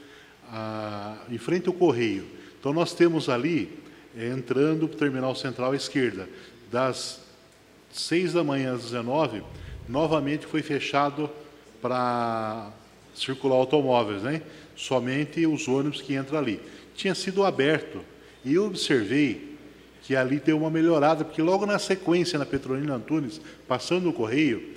em frente ao Correio. Então, nós temos ali, entrando para o terminal central à esquerda, das 6 da manhã às 19, novamente foi fechado para circular automóveis, né? Somente os ônibus que entram ali. Tinha sido aberto, e eu observei que ali deu uma melhorada, porque logo na sequência, na Petronila Antunes, passando o Correio,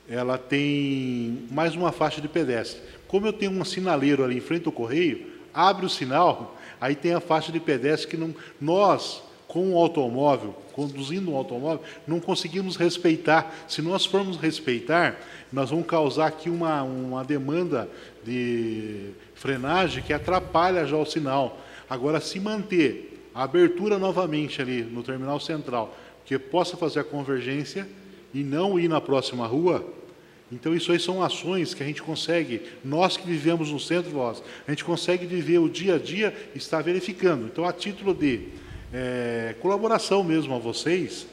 ela tem mais uma faixa de pedestre. Como eu tenho um sinaleiro ali em frente ao Correio, abre o sinal, aí tem a faixa de pedestre que não, nós, com o automóvel, conduzindo um automóvel, não conseguimos respeitar. Se nós formos respeitar, nós vamos causar aqui uma demanda de frenagem que atrapalha já o sinal. Agora, se manter a abertura novamente ali no terminal central, que possa fazer a convergência e não ir na próxima rua, então isso aí são ações que a gente consegue, nós que vivemos no centro, a gente consegue viver o dia a dia e estar verificando. Então, a título de colaboração mesmo a vocês,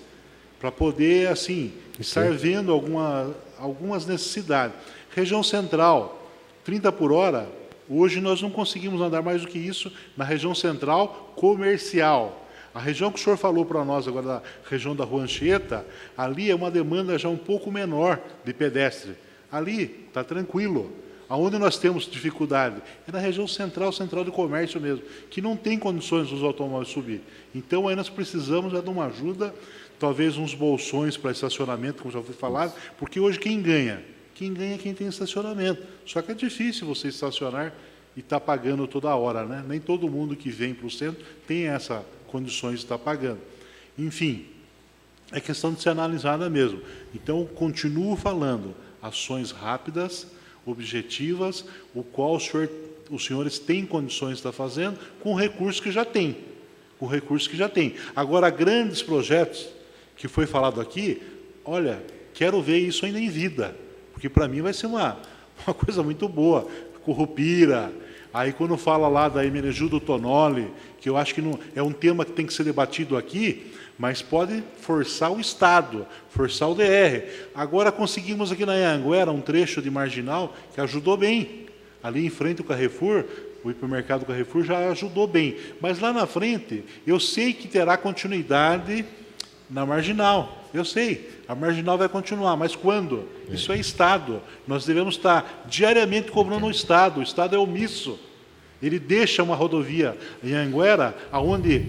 para poder, assim, estar vendo algumas necessidades. Região central, 30 por hora, hoje nós não conseguimos andar mais do que isso na região central comercial. A região que o senhor falou para nós agora, da região da Rua Anchieta, ali é uma demanda já um pouco menor de pedestre. Ali está tranquilo. Aonde nós temos dificuldade? É na região central de comércio mesmo, que não tem condições dos automóveis subir. Então, aí nós precisamos de uma ajuda, talvez uns bolsões para estacionamento, como já foi falado, porque hoje quem ganha? Quem ganha é quem tem estacionamento. Só que é difícil você estacionar e estar pagando toda hora, né? Nem todo mundo que vem para o centro tem essas condições de estar pagando. Enfim, é questão de ser analisada mesmo. Então, continuo falando, ações rápidas, objetivas, o qual os senhores têm condições de estar fazendo com o recurso que já tem. Com o recurso que já tem. Agora, grandes projetos, que foi falado aqui, olha, quero ver isso ainda em vida, porque para mim vai ser uma coisa muito boa. Currupira, aí quando fala lá da Hermenegildo Tonoli, que eu acho que não, é um tema que tem que ser debatido aqui, mas pode forçar o Estado, forçar o DR. Agora conseguimos aqui na Anhanguera um trecho de marginal que ajudou bem. Ali em frente ao Carrefour, o hipermercado Carrefour já ajudou bem. Mas lá na frente, eu sei que terá continuidade na marginal. Eu sei, a marginal vai continuar, mas quando? Isso é Estado. Nós devemos estar diariamente cobrando o Estado é omisso. Ele deixa uma rodovia em Anhanguera, onde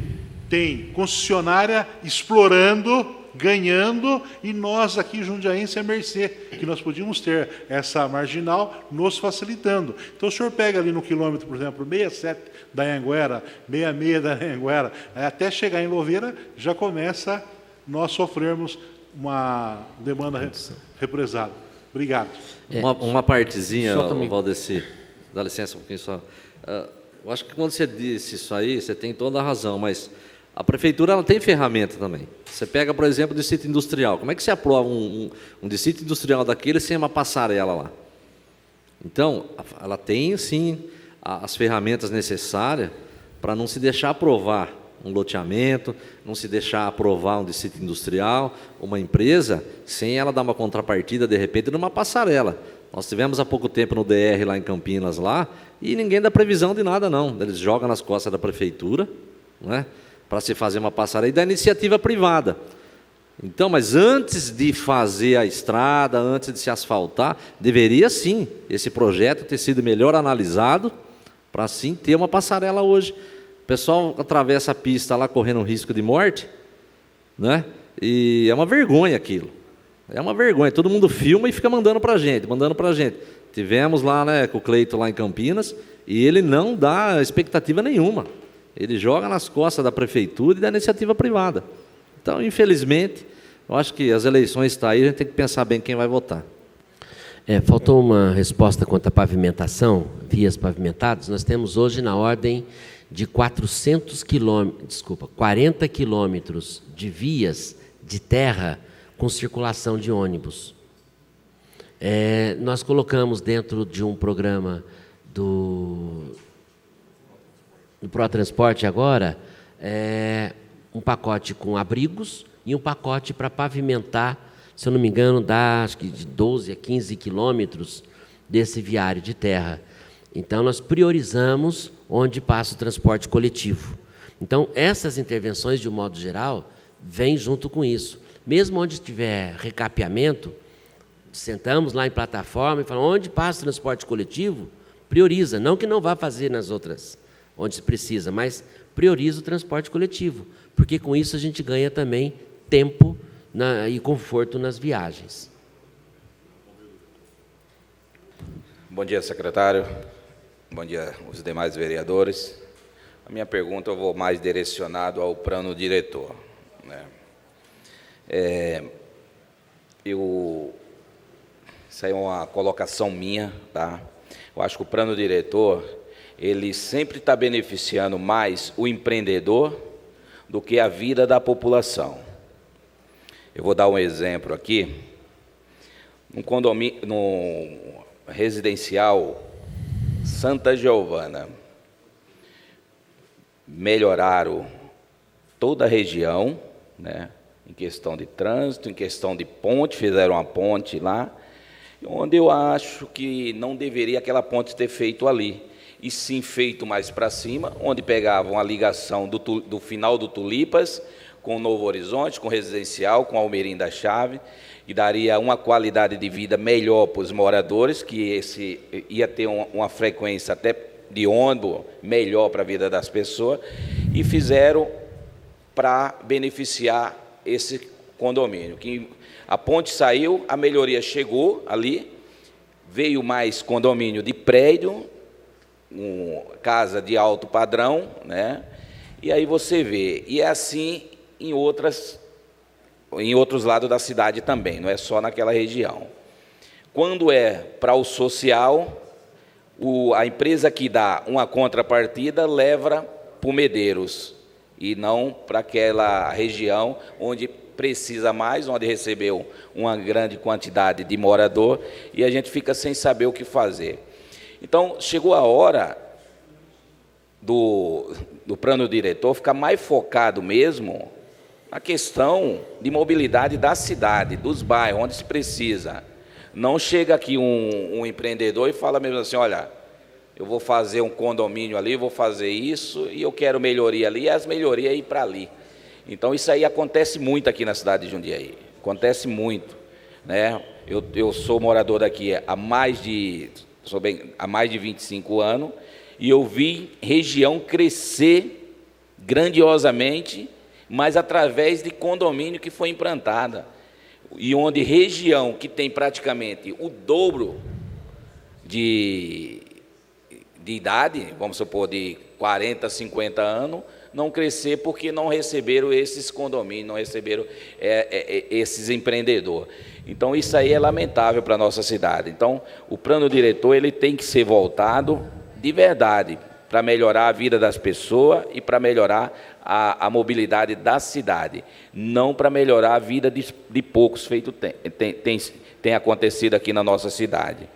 tem concessionária explorando, ganhando, e nós aqui, jundiaense, é mercê, que nós podíamos ter essa marginal nos facilitando. Então, o senhor pega ali no quilômetro, por exemplo, 67 da Anhanguera, 66 da Anhanguera, até chegar em Louveira, já começa nós sofrermos uma demanda represada. Obrigado. Uma partezinha, Valdeci, dá licença um pouquinho só. Eu acho que quando você disse isso aí, você tem toda a razão, mas a prefeitura ela tem ferramenta também. Você pega, por exemplo, o distrito industrial. Como é que você aprova um distrito industrial daquele sem uma passarela lá? Então, ela tem, sim, as ferramentas necessárias para não se deixar aprovar um loteamento, não se deixar aprovar um distrito industrial, uma empresa, sem ela dar uma contrapartida, de repente, numa passarela. Nós tivemos há pouco tempo no DR, lá em Campinas, lá, e ninguém dá previsão de nada, não. Eles jogam nas costas da prefeitura, né, para se fazer uma passarela, e da iniciativa privada. Então, mas antes de fazer a estrada, antes de se asfaltar, deveria, sim, esse projeto ter sido melhor analisado, para, sim, ter uma passarela hoje. O pessoal atravessa a pista lá correndo um risco de morte, né? E é uma vergonha aquilo. É uma vergonha. Todo mundo filma e fica mandando para a gente, Tivemos lá, né, com o Cleito lá em Campinas, e ele não dá expectativa nenhuma. Ele joga nas costas da prefeitura e da iniciativa privada. Então, infelizmente, eu acho que as eleições estão aí, a gente tem que pensar bem quem vai votar. Faltou uma resposta quanto à pavimentação, vias pavimentadas. Nós temos hoje na ordem de 40 quilômetros de vias de terra com circulação de ônibus. Nós colocamos dentro de um programa do Protransporte agora, um pacote com abrigos e um pacote para pavimentar, se eu não me engano, dá acho que de 12 a 15 quilômetros desse viário de terra. Então, nós priorizamos onde passa o transporte coletivo. Então, essas intervenções, de um modo geral, vêm junto com isso. Mesmo onde tiver recapeamento, sentamos lá em plataforma e falamos, onde passa o transporte coletivo, prioriza. Não que não vá fazer nas outras, onde se precisa, mas prioriza o transporte coletivo, porque com isso a gente ganha também tempo e conforto nas viagens. Bom dia, secretário. Bom dia, os demais vereadores. A minha pergunta eu vou mais direcionado ao plano diretor, né? Isso aí é uma colocação minha, tá? Eu acho que o plano diretor, ele sempre está beneficiando mais o empreendedor do que a vida da população. Eu vou dar um exemplo aqui. No condomínio, no residencial Santa Giovana, melhoraram toda a região, né, em questão de trânsito, em questão de ponte, fizeram uma ponte lá, onde eu acho que não deveria aquela ponte ter feito ali, e sim feito mais para cima, onde pegavam a ligação do final do Tulipas com o Novo Horizonte, com o residencial, com o Almerim da Chave, e daria uma qualidade de vida melhor para os moradores, que esse ia ter uma frequência até de ônibus melhor para a vida das pessoas, e fizeram para beneficiar esse condomínio. Que a ponte saiu, a melhoria chegou ali, veio mais condomínio de prédio, casa de alto padrão, né? E aí você vê, e é assim em outros lados da cidade também, não é só naquela região. Quando é para o social, a empresa que dá uma contrapartida leva para o Medeiros, e não para aquela região onde precisa mais, onde recebeu uma grande quantidade de morador, e a gente fica sem saber o que fazer. Então, chegou a hora do plano diretor ficar mais focado mesmo na questão de mobilidade da cidade, dos bairros, onde se precisa. Não chega aqui um empreendedor e fala mesmo assim, olha, eu vou fazer um condomínio ali, vou fazer isso, e eu quero melhoria ali, e as melhorias ir para ali. Então, isso aí acontece muito aqui na cidade de Jundiaí, acontece muito, né? Eu sou morador daqui há mais de 25 anos, e eu vi região crescer grandiosamente, mas através de condomínio que foi implantada, e onde região que tem praticamente o dobro de idade, vamos supor, de 40, 50 anos, não crescer porque não receberam esses condomínios, não receberam esses empreendedores. Então, isso aí é lamentável para a nossa cidade. Então, o plano diretor ele tem que ser voltado de verdade para melhorar a vida das pessoas e para melhorar a mobilidade da cidade, não para melhorar a vida de poucos, feito tem acontecido aqui na nossa cidade.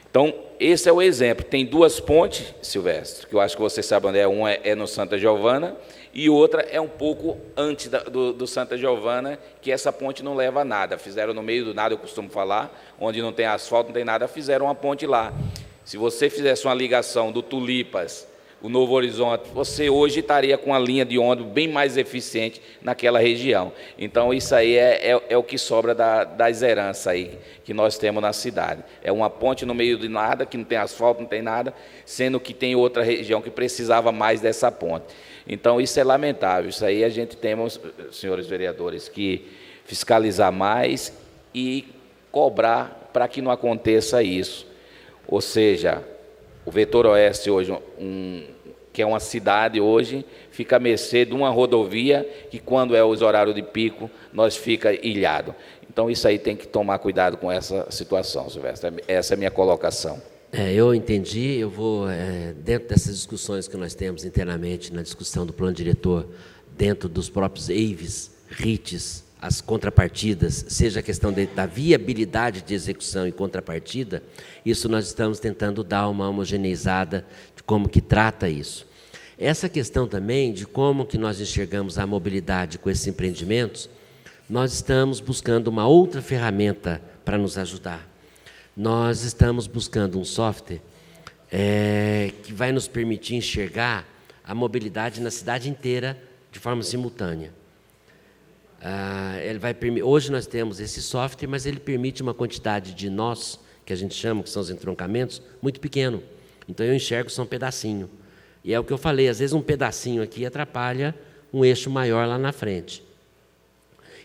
Então, esse é o exemplo. Tem duas pontes, Silvestre, que eu acho que você sabe onde é. Uma é no Santa Giovana e outra é um pouco antes do Santa Giovana, que essa ponte não leva a nada. Fizeram no meio do nada, eu costumo falar, onde não tem asfalto, não tem nada, fizeram uma ponte lá. Se você fizesse uma ligação do Tulipas, o Novo Horizonte, você hoje estaria com uma linha de ônibus bem mais eficiente naquela região. Então, isso aí é o que sobra das heranças aí que nós temos na cidade. É uma ponte no meio de nada, que não tem asfalto, não tem nada, sendo que tem outra região que precisava mais dessa ponte. Então, isso é lamentável. Isso aí a gente temos, senhores vereadores, que fiscalizar mais e cobrar para que não aconteça isso. Ou seja, o Vetor Oeste hoje, que é uma cidade hoje, fica à mercê de uma rodovia que, quando é os horários de pico, nós fica ilhado. Então, isso aí tem que tomar cuidado com essa situação, Silvestre. Essa é a minha colocação. Eu entendi. Eu vou, dentro dessas discussões que nós temos internamente, na discussão do plano diretor, dentro dos próprios EIVs, RITs, as contrapartidas, seja a questão da viabilidade de execução e contrapartida, isso nós estamos tentando dar uma homogeneizada de como que trata isso. Essa questão também de como que nós enxergamos a mobilidade com esses empreendimentos, nós estamos buscando uma outra ferramenta para nos ajudar. Nós estamos buscando um software que vai nos permitir enxergar a mobilidade na cidade inteira de forma simultânea. Hoje nós temos esse software, mas ele permite uma quantidade de nós, que a gente chama, que são os entroncamentos, muito pequeno. Então, eu enxergo só um pedacinho. E é o que eu falei, às vezes um pedacinho aqui atrapalha um eixo maior lá na frente.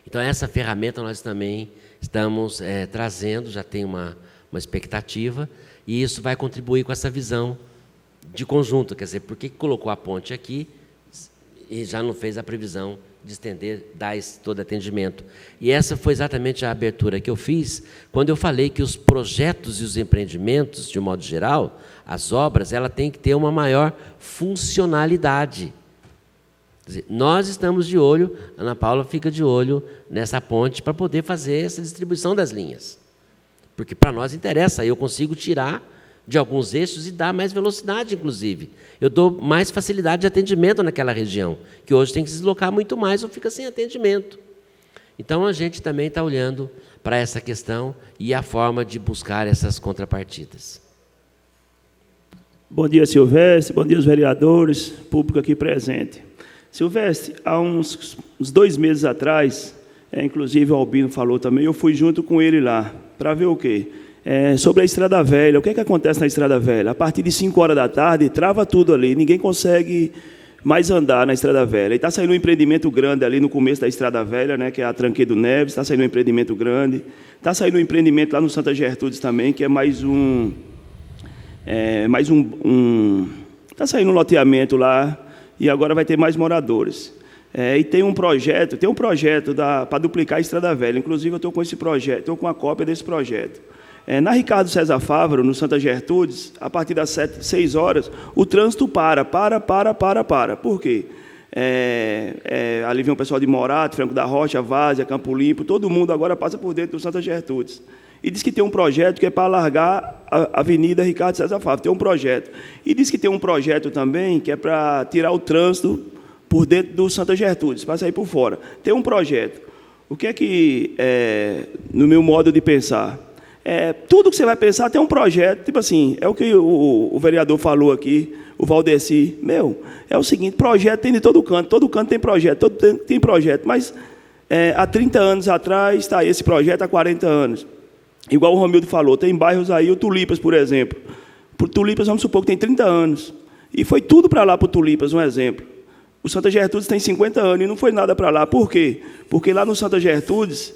Então, essa ferramenta nós também estamos trazendo, já tem uma expectativa, e isso vai contribuir com essa visão de conjunto. Quer dizer, por que colocou a ponte aqui e já não fez a previsão de estender, dar todo atendimento? E essa foi exatamente a abertura que eu fiz quando eu falei que os projetos e os empreendimentos, de um modo geral, as obras, ela tem que ter uma maior funcionalidade. Quer dizer, nós estamos de olho, a Ana Paula fica de olho nessa ponte para poder fazer essa distribuição das linhas. Porque para nós interessa, eu consigo tirar de alguns eixos e dar mais velocidade, inclusive. Eu dou mais facilidade de atendimento naquela região, que hoje tem que se deslocar muito mais ou fica sem atendimento. Então, a gente também está olhando para essa questão e a forma de buscar essas contrapartidas. Bom dia, Silvestre. Bom dia, os vereadores, público aqui presente. Silvestre, há uns 2 meses atrás, inclusive o Albino falou também, eu fui junto com ele lá, para ver o quê? Sobre a Estrada Velha. O que é que acontece na Estrada Velha? A partir de 5 horas da tarde, trava tudo ali, ninguém consegue mais andar na Estrada Velha. E está saindo um empreendimento grande ali no começo da Estrada Velha, né, que é a Tranquedo Neves, está saindo um empreendimento grande. Está saindo um empreendimento lá no Santa Gertrudes também, que é mais um... Está saindo um loteamento lá, e agora vai ter mais moradores. E tem um projeto para duplicar a Estrada Velha. Inclusive, eu estou com esse projeto, estou com a cópia desse projeto. Na Ricardo César Fávaro, no Santa Gertrudes, a partir das 6 horas, o trânsito para. Por quê? Ali vem o pessoal de Morato, Franco da Rocha, Várzea, Campo Limpo, todo mundo agora passa por dentro do Santa Gertrudes. E diz que tem um projeto que é para alargar a Avenida Ricardo César Fávaro. Tem um projeto. E diz que tem um projeto também que é para tirar o trânsito por dentro do Santa Gertrudes, para sair por fora. Tem um projeto. O que é que, no meu modo de pensar, tudo que você vai pensar tem um projeto, tipo assim, é o que o vereador falou aqui, o Valdeci, é o seguinte, projeto tem de todo canto tem projeto, tem projeto, mas há 30 anos atrás está esse projeto, há 40 anos. Igual o Romildo falou, tem bairros aí, o Tulipas, por exemplo. Por Tulipas, vamos supor que tem 30 anos. E foi tudo para lá para o Tulipas, um exemplo. O Santa Gertrudes tem 50 anos e não foi nada para lá. Por quê? Porque lá no Santa Gertrudes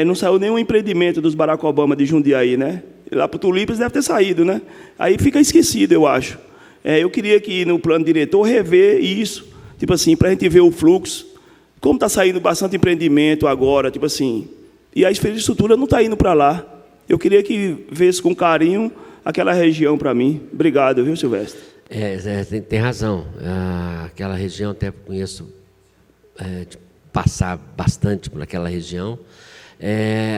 não saiu nenhum empreendimento dos Barack Obama de Jundiaí, né? Lá para o Tulipas deve ter saído, né? Aí fica esquecido, eu acho. Eu queria que no plano diretor rever isso, tipo assim, para a gente ver o fluxo. Como está saindo bastante empreendimento agora, tipo assim, e a infraestrutura não está indo para lá. Eu queria que visse com carinho aquela região para mim. Obrigado, viu, Silvestre? Tem razão. Aquela região, até conheço, de passar bastante por aquela região.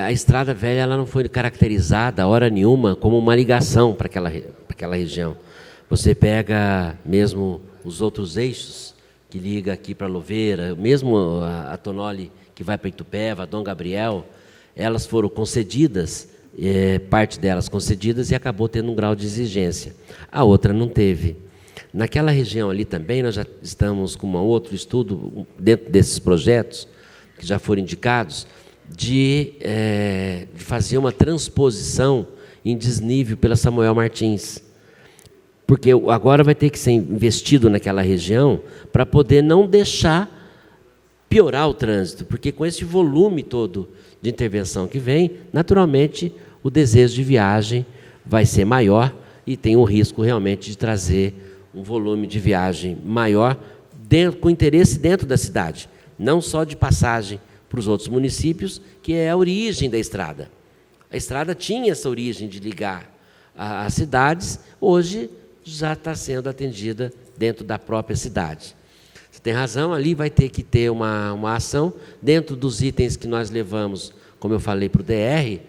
A Estrada Velha ela não foi caracterizada, hora nenhuma, como uma ligação para aquela região. Você pega mesmo os outros eixos, que liga aqui para Louveira, mesmo a Tonoli, que vai para Itupeva, Dom Gabriel, elas foram concedidas, parte delas concedidas, e acabou tendo um grau de exigência. A outra não teve. Naquela região ali também, nós já estamos com um outro estudo, dentro desses projetos, que já foram indicados, de fazer uma transposição em desnível pela Samuel Martins. Porque agora vai ter que ser investido naquela região para poder não deixar piorar o trânsito, porque com esse volume todo de intervenção que vem, naturalmente o desejo de viagem vai ser maior e tem o risco realmente de trazer um volume de viagem maior com interesse dentro da cidade, não só de passagem para os outros municípios, que é a origem da estrada. A estrada tinha essa origem de ligar as cidades, hoje já está sendo atendida dentro da própria cidade. Você tem razão, ali vai ter que ter uma ação, dentro dos itens que nós levamos, como eu falei para o DR,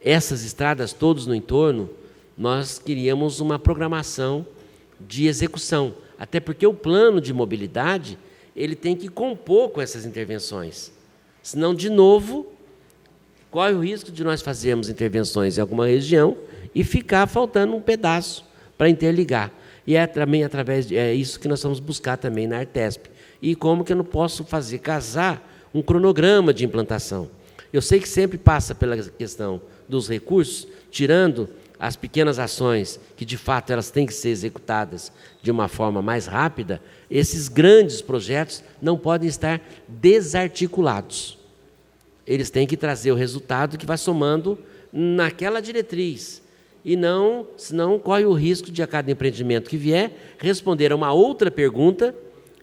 essas estradas todas no entorno, nós queríamos uma programação de execução, até porque o plano de mobilidade, ele tem que compor com essas intervenções. Senão, de novo, corre o risco de nós fazermos intervenções em alguma região e ficar faltando um pedaço para interligar. E também isso que nós vamos buscar também na Artesp. E como que eu não posso casar um cronograma de implantação? Eu sei que sempre passa pela questão dos recursos, tirando as pequenas ações que, de fato, elas têm que ser executadas de uma forma mais rápida, esses grandes projetos não podem estar desarticulados. Eles têm que trazer o resultado que vai somando naquela diretriz. E não, senão corre o risco de, a cada empreendimento que vier, responder a uma outra pergunta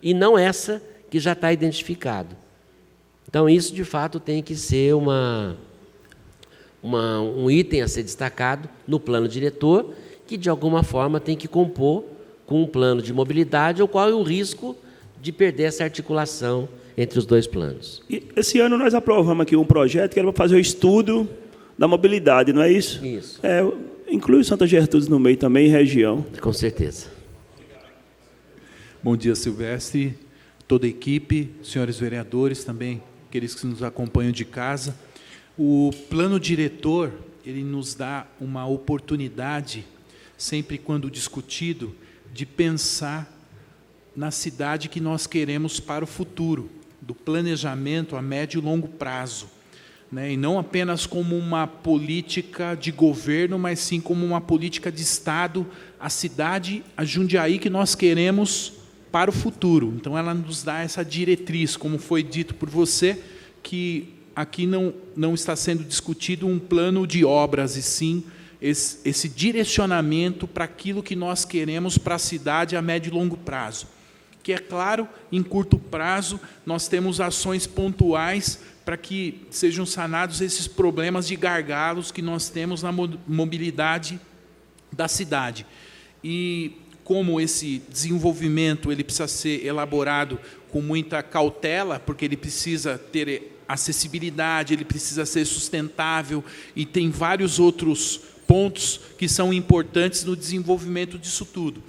e não essa que já está identificado. Então, isso, de fato, tem que ser um item a ser destacado no plano diretor, que, de alguma forma, tem que compor com um plano de mobilidade, ou qual é o risco de perder essa articulação entre os dois planos. E esse ano nós aprovamos aqui um projeto que era para fazer o estudo da mobilidade, não é isso? Isso. Inclui Santa Gertrudes no meio também, região. Com certeza. Bom dia, Silvestre, toda a equipe, senhores vereadores também, aqueles que nos acompanham de casa. O plano diretor, ele nos dá uma oportunidade, sempre quando discutido, de pensar na cidade que nós queremos para o futuro, do planejamento a médio e longo prazo, né? E não apenas como uma política de governo, mas sim como uma política de Estado, a cidade, a Jundiaí que nós queremos para o futuro. Então, ela nos dá essa diretriz, como foi dito por você, que aqui não está sendo discutido um plano de obras, e sim esse direcionamento para aquilo que nós queremos para a cidade a médio e longo prazo. Que, é claro, em curto prazo, nós temos ações pontuais para que sejam sanados esses problemas de gargalos que nós temos na mobilidade da cidade. E como esse desenvolvimento ele precisa ser elaborado com muita cautela, porque ele precisa ter acessibilidade, ele precisa ser sustentável, e tem vários outros pontos que são importantes no desenvolvimento disso tudo.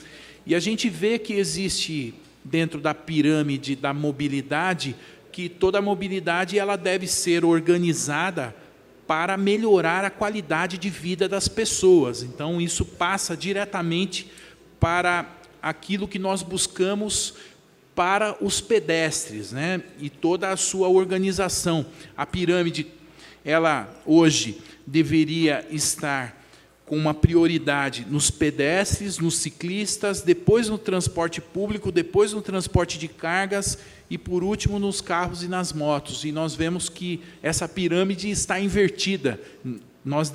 E a gente vê que existe, dentro da pirâmide da mobilidade, que toda a mobilidade ela deve ser organizada para melhorar a qualidade de vida das pessoas. Então, isso passa diretamente para aquilo que nós buscamos para os pedestres, né? E toda a sua organização. A pirâmide, ela hoje deveria estar com uma prioridade nos pedestres, nos ciclistas, depois no transporte público, depois no transporte de cargas e, por último, nos carros e nas motos. E nós vemos que essa pirâmide está invertida. Nós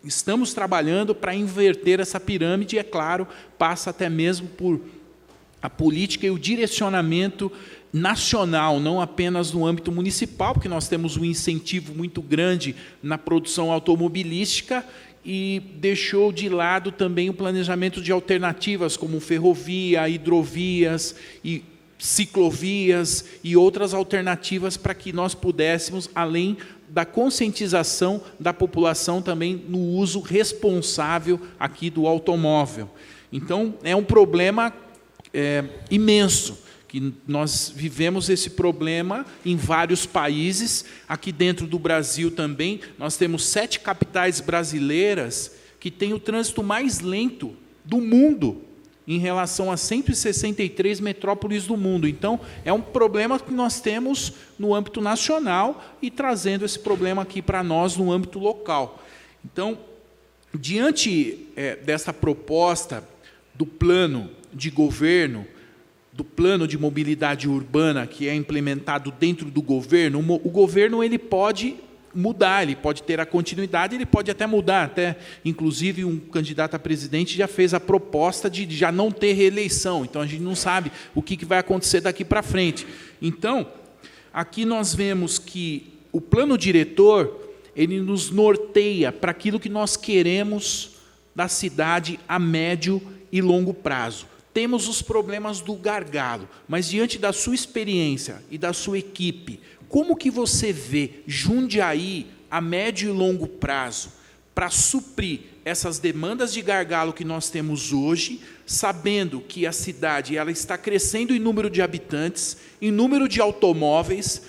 estamos trabalhando para inverter essa pirâmide, e, é claro, passa até mesmo por a política e o direcionamento nacional, não apenas no âmbito municipal, porque nós temos um incentivo muito grande na produção automobilística, e deixou de lado também o planejamento de alternativas, como ferrovia, hidrovias e ciclovias e outras alternativas, para que nós pudéssemos, além da conscientização da população, também no uso responsável aqui do automóvel. Então, é um problema imenso, que nós vivemos esse problema em vários países. Aqui dentro do Brasil também, nós temos 7 capitais brasileiras que têm o trânsito mais lento do mundo, em relação a 163 metrópoles do mundo. Então, é um problema que nós temos no âmbito nacional e trazendo esse problema aqui para nós no âmbito local. Então, diante dessa proposta do plano de governo, do plano de mobilidade urbana que é implementado dentro do governo, o governo ele pode mudar, ele pode ter a continuidade, ele pode até mudar, até inclusive um candidato a presidente já fez a proposta de já não ter reeleição. Então a gente não sabe o que vai acontecer daqui para frente. Então, aqui nós vemos que o plano diretor ele nos norteia para aquilo que nós queremos da cidade a médio e longo prazo. Temos os problemas do gargalo, mas diante da sua experiência e da sua equipe, como que você vê Jundiaí a médio e longo prazo para suprir essas demandas de gargalo que nós temos hoje, sabendo que a cidade ela está crescendo em número de habitantes, em número de automóveis,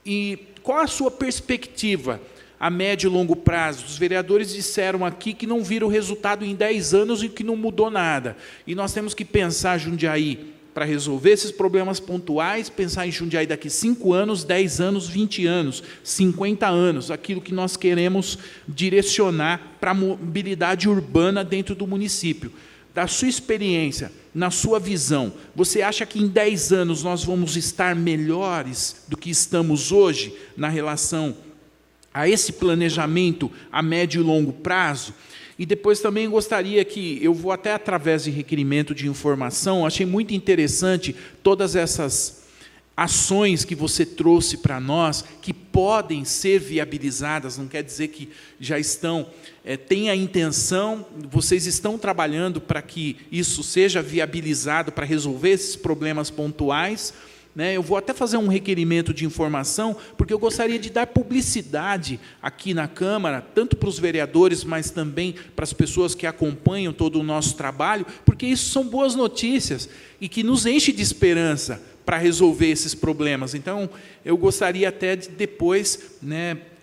e qual a sua perspectiva a médio e longo prazo? Os vereadores disseram aqui que não viram resultado em 10 anos e que não mudou nada. E nós temos que pensar Jundiaí para resolver esses problemas pontuais, pensar em Jundiaí daqui 5 anos, 10 anos, 20 anos, 50 anos, aquilo que nós queremos direcionar para a mobilidade urbana dentro do município. Da sua experiência, na sua visão, você acha que em 10 anos nós vamos estar melhores do que estamos hoje na relação a esse planejamento a médio e longo prazo? E depois também gostaria que, eu vou até através de requerimento de informação, achei muito interessante todas essas ações que você trouxe para nós, que podem ser viabilizadas, não quer dizer que já estão, tem a intenção, vocês estão trabalhando para que isso seja viabilizado, para resolver esses problemas pontuais. Eu vou até fazer um requerimento de informação, porque eu gostaria de dar publicidade aqui na Câmara, tanto para os vereadores, mas também para as pessoas que acompanham todo o nosso trabalho, porque isso são boas notícias e que nos enche de esperança para resolver esses problemas. Então, eu gostaria até de depois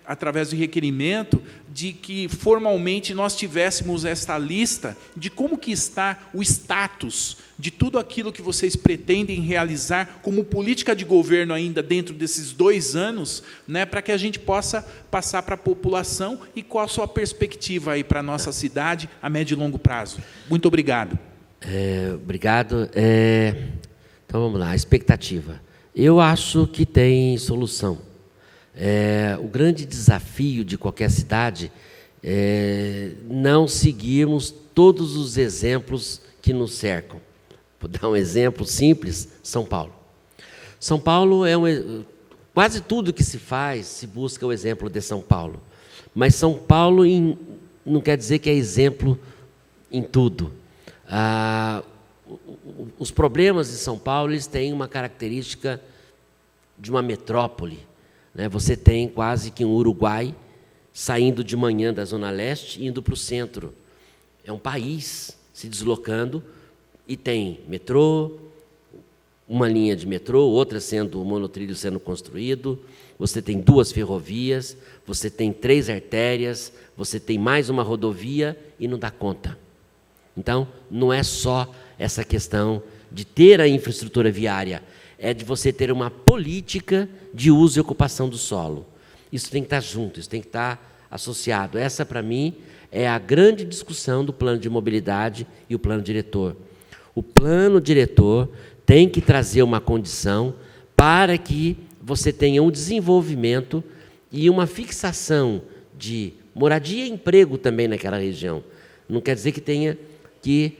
através do requerimento, de que formalmente nós tivéssemos esta lista de como que está o status de tudo aquilo que vocês pretendem realizar como política de governo ainda dentro desses 2 anos, né, para que a gente possa passar para a população e qual a sua perspectiva aí para a nossa cidade a médio e longo prazo. Muito obrigado. Obrigado. Então, vamos lá, a expectativa. Eu acho que tem solução. O grande desafio de qualquer cidade é não seguirmos todos os exemplos que nos cercam. Vou dar um exemplo simples: São Paulo. São Paulo quase tudo que se faz, se busca o exemplo de São Paulo. Mas São Paulo não quer dizer que é exemplo em tudo. Os problemas de São Paulo, eles têm uma característica de uma metrópole, né? Você tem quase que um Uruguai saindo de manhã da Zona Leste e indo para o centro. É um país se deslocando e tem metrô, uma linha de metrô, outra sendo o monotrilho sendo construído, você tem 2 ferrovias, você tem 3 artérias, você tem mais uma rodovia e não dá conta. Então, não é só essa questão de ter a infraestrutura viária, é de você ter uma política de uso e ocupação do solo. Isso tem que estar junto, isso tem que estar associado. Essa, para mim, é a grande discussão do plano de mobilidade e o plano diretor. O plano diretor tem que trazer uma condição para que você tenha um desenvolvimento e uma fixação de moradia e emprego também naquela região. Não quer dizer que tenha que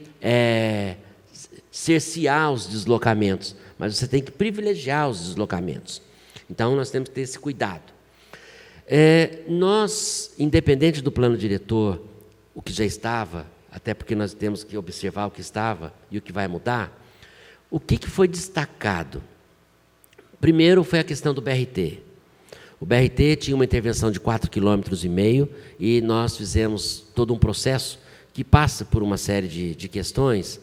cercear os deslocamentos, mas você tem que privilegiar os deslocamentos. Então, nós temos que ter esse cuidado. Nós, independente do plano diretor, o que já estava, até porque nós temos que observar o que estava e o que vai mudar, o que foi destacado? Primeiro foi a questão do BRT. O BRT tinha uma intervenção de 4,5 km e nós fizemos todo um processo que passa por uma série de questões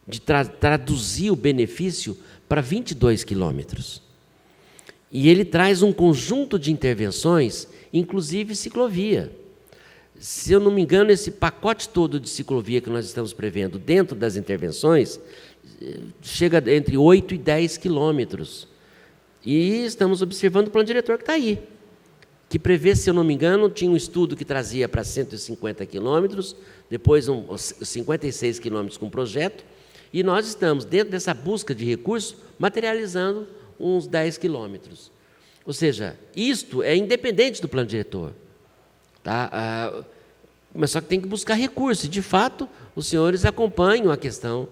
de traduzir o benefício para 22 quilômetros. E ele traz um conjunto de intervenções, inclusive ciclovia. Se eu não me engano, esse pacote todo de ciclovia que nós estamos prevendo dentro das intervenções chega entre 8 e 10 quilômetros. E estamos observando o plano diretor que está aí, que prevê, se eu não me engano, tinha um estudo que trazia para 150 quilômetros, depois 56 quilômetros com projeto, e nós estamos, dentro dessa busca de recursos, materializando uns 10 quilômetros. Ou seja, isto é independente do plano diretor. Tá? Mas só que tem que buscar recursos. E, de fato, os senhores acompanham a questão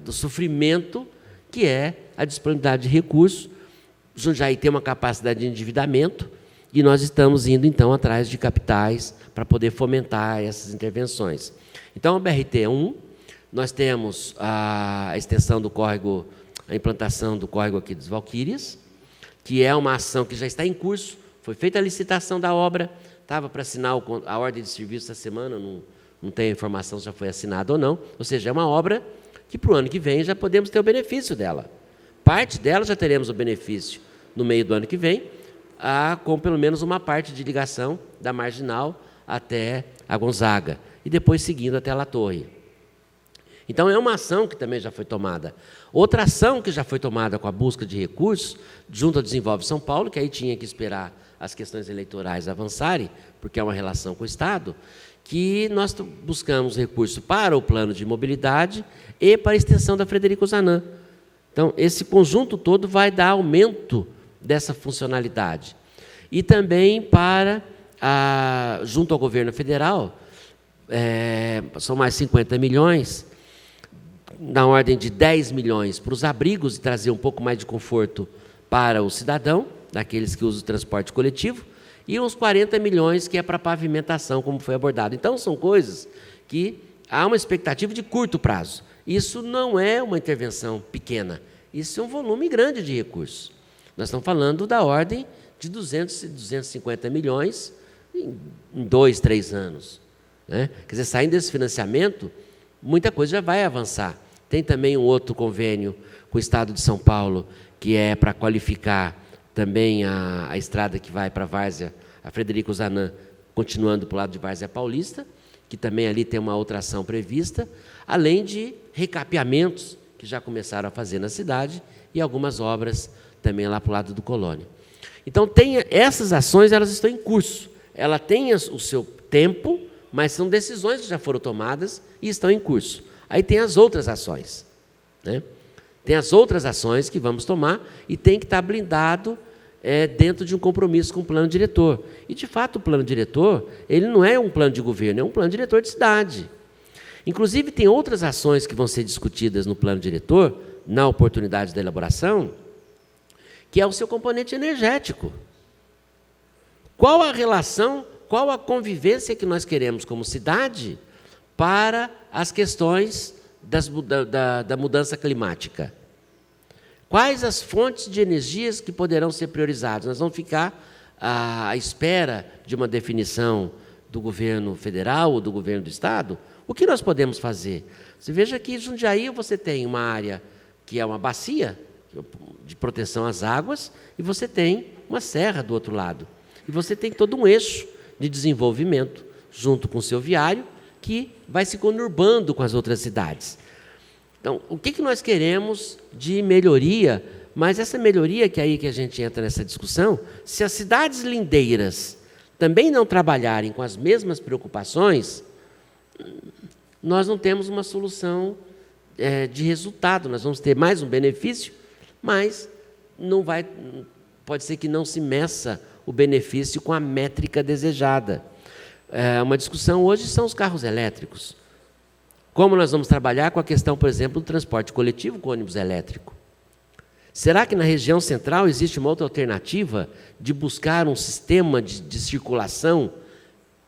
do sofrimento, que é a disponibilidade de recursos. O Jundiaí tem uma capacidade de endividamento e nós estamos indo, então, atrás de capitais para poder fomentar essas intervenções. Então, o BRT é nós temos a extensão do córrego, a implantação do córrego aqui dos Valquírias, que é uma ação que já está em curso, foi feita a licitação da obra, estava para assinar a ordem de serviço essa semana, não tenho informação se já foi assinada ou não, ou seja, é uma obra que para o ano que vem já podemos ter o benefício dela. Parte dela já teremos o benefício no meio do ano que vem, com pelo menos uma parte de ligação da Marginal até a Gonzaga, e depois seguindo até a La Torre. Então, é uma ação que também já foi tomada. Outra ação que já foi tomada com a busca de recursos, junto ao Desenvolve São Paulo, que aí tinha que esperar as questões eleitorais avançarem, porque é uma relação com o Estado, que nós buscamos recursos para o plano de mobilidade e para a extensão da Frederico Zanan. Então, esse conjunto todo vai dar aumento dessa funcionalidade. E também para, junto ao governo federal, são mais 50 milhões, na ordem de 10 milhões para os abrigos e trazer um pouco mais de conforto para o cidadão, daqueles que usam o transporte coletivo, e uns 40 milhões que é para pavimentação, como foi abordado. Então, são coisas que há uma expectativa de curto prazo. Isso não é uma intervenção pequena, isso é um volume grande de recursos. Nós estamos falando da ordem de 250 milhões em 2, 3 anos. Né? Quer dizer, saindo desse financiamento, muita coisa já vai avançar. Tem também um outro convênio com o Estado de São Paulo, que é para qualificar também a estrada que vai para Várzea, a Frederico Zanan, continuando para o lado de Várzea Paulista, que também ali tem uma outra ação prevista, além de recapeamentos que já começaram a fazer na cidade e algumas obras também lá para o lado do Colônia. Então, essas ações, elas estão em curso. Ela tem o seu tempo, mas são decisões que já foram tomadas e estão em curso. Aí tem as outras ações, né? Tem as outras ações que vamos tomar e tem que estar blindado dentro de um compromisso com o plano diretor. E, de fato, o plano diretor, ele não é um plano de governo, é um plano diretor de cidade. Inclusive, tem outras ações que vão ser discutidas no plano diretor, na oportunidade da elaboração, que é o seu componente energético. Qual a relação, qual a convivência que nós queremos como cidade para as questões da mudança climática? Quais as fontes de energias que poderão ser priorizadas? Nós vamos ficar à espera de uma definição do governo federal ou do governo do estado? O que nós podemos fazer? Você veja que em Jundiaí você tem uma área que é uma bacia de proteção às águas e você tem uma serra do outro lado. E você tem todo um eixo de desenvolvimento junto com o seu viário que vai se conurbando com as outras cidades. Então, o que nós queremos de melhoria? Mas essa melhoria que a gente entra nessa discussão, se as cidades lindeiras também não trabalharem com as mesmas preocupações, nós não temos uma solução de resultado. Nós vamos ter mais um benefício, mas pode ser que não se meça o benefício com a métrica desejada. Uma discussão hoje são os carros elétricos. Como nós vamos trabalhar com a questão, por exemplo, do transporte coletivo com ônibus elétrico? Será que na região central existe uma outra alternativa de buscar um sistema de circulação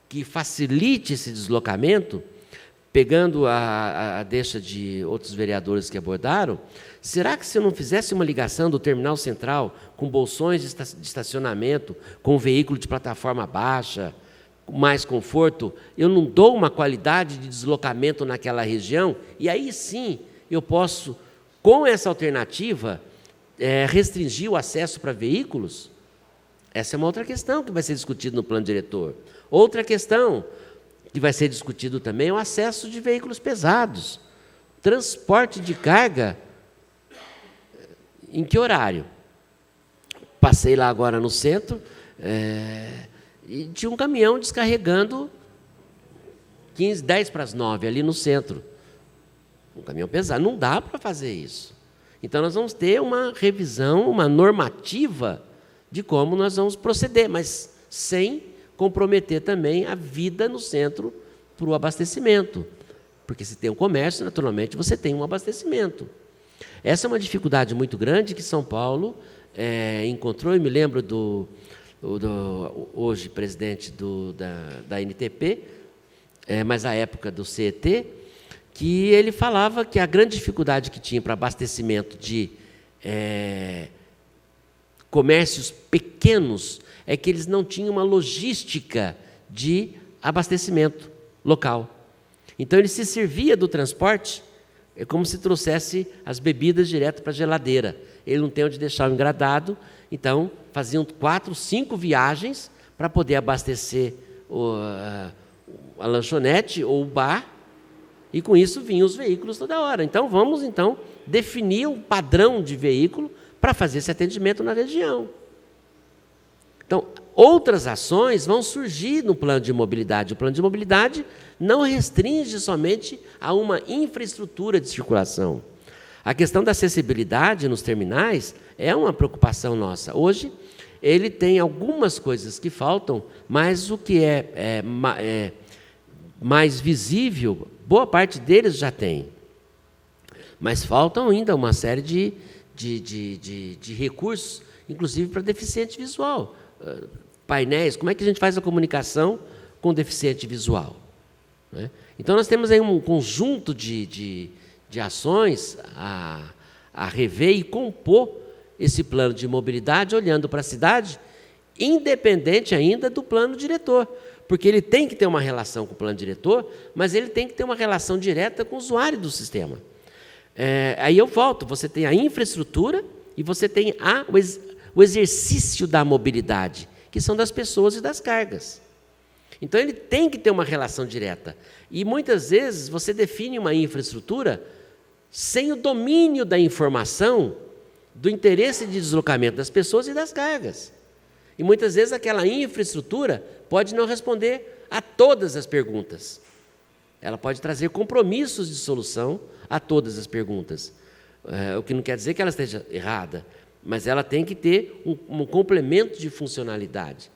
que facilite esse deslocamento? Pegando a deixa de outros vereadores que abordaram, será que se eu não fizesse uma ligação do terminal central com bolsões de estacionamento, com veículo de plataforma baixa, com mais conforto, eu não dou uma qualidade de deslocamento naquela região? E aí sim eu posso, com essa alternativa, restringir o acesso para veículos? Essa é uma outra questão que vai ser discutida no plano diretor. Outra questão que vai ser discutido também é o acesso de veículos pesados. Transporte de carga, em que horário? Passei lá agora no centro, e tinha um caminhão descarregando 10 para as 9 ali no centro. Um caminhão pesado, não dá para fazer isso. Então, nós vamos ter uma revisão, uma normativa de como nós vamos proceder, mas sem comprometer também a vida no centro para o abastecimento. Porque se tem um comércio, naturalmente, você tem um abastecimento. Essa é uma dificuldade muito grande que São Paulo encontrou. Eu me lembro do hoje presidente da NTP, mas à época do CET, que ele falava que a grande dificuldade que tinha para abastecimento de comércios pequenos é que eles não tinham uma logística de abastecimento local. Então, ele se servia do transporte, é como se trouxesse as bebidas direto para a geladeira. Ele não tem onde deixar o engradado, então faziam 4, 5 viagens para poder abastecer a lanchonete ou o bar, e com isso vinham os veículos toda hora. Então, vamos definir um padrão de veículo para fazer esse atendimento na região. Então, outras ações vão surgir no plano de mobilidade. O plano de mobilidade não restringe somente a uma infraestrutura de circulação. A questão da acessibilidade nos terminais é uma preocupação nossa. Hoje, ele tem algumas coisas que faltam, mas o que é mais visível, boa parte deles já tem. Mas faltam ainda uma série de recursos, inclusive para deficiente visual. Painéis, como é que a gente faz a comunicação com deficiente visual? Né? Então, nós temos aí um conjunto de ações a rever e compor esse plano de mobilidade, olhando para a cidade, independente ainda do plano diretor, porque ele tem que ter uma relação com o plano diretor, mas ele tem que ter uma relação direta com o usuário do sistema. Aí eu volto, você tem a infraestrutura e você tem o exercício da mobilidade, que são das pessoas e das cargas. Então, ele tem que ter uma relação direta. E, muitas vezes, você define uma infraestrutura sem o domínio da informação, do interesse de deslocamento das pessoas e das cargas. E, muitas vezes, aquela infraestrutura pode não responder a todas as perguntas. Ela pode trazer compromissos de solução a todas as perguntas. O que não quer dizer que ela esteja errada, mas ela tem que ter um complemento de funcionalidade.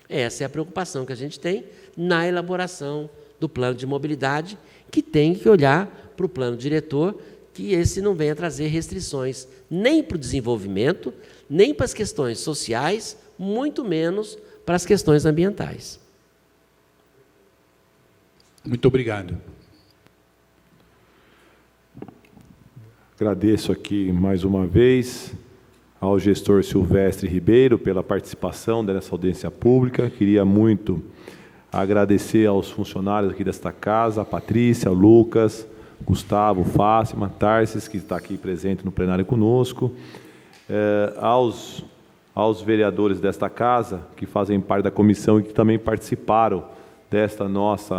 Essa é a preocupação que a gente tem na elaboração do plano de mobilidade, que tem que olhar para o plano diretor, que esse não venha trazer restrições nem para o desenvolvimento, nem para as questões sociais, muito menos para as questões ambientais. Muito obrigado. Agradeço aqui mais uma vez ao gestor Silvestre Ribeiro pela participação nessa audiência pública. Queria muito agradecer aos funcionários aqui desta casa, a Patrícia, o Lucas, Gustavo, Fátima, Tarsis, que está aqui presente no plenário conosco, aos vereadores desta casa, que fazem parte da comissão e que também participaram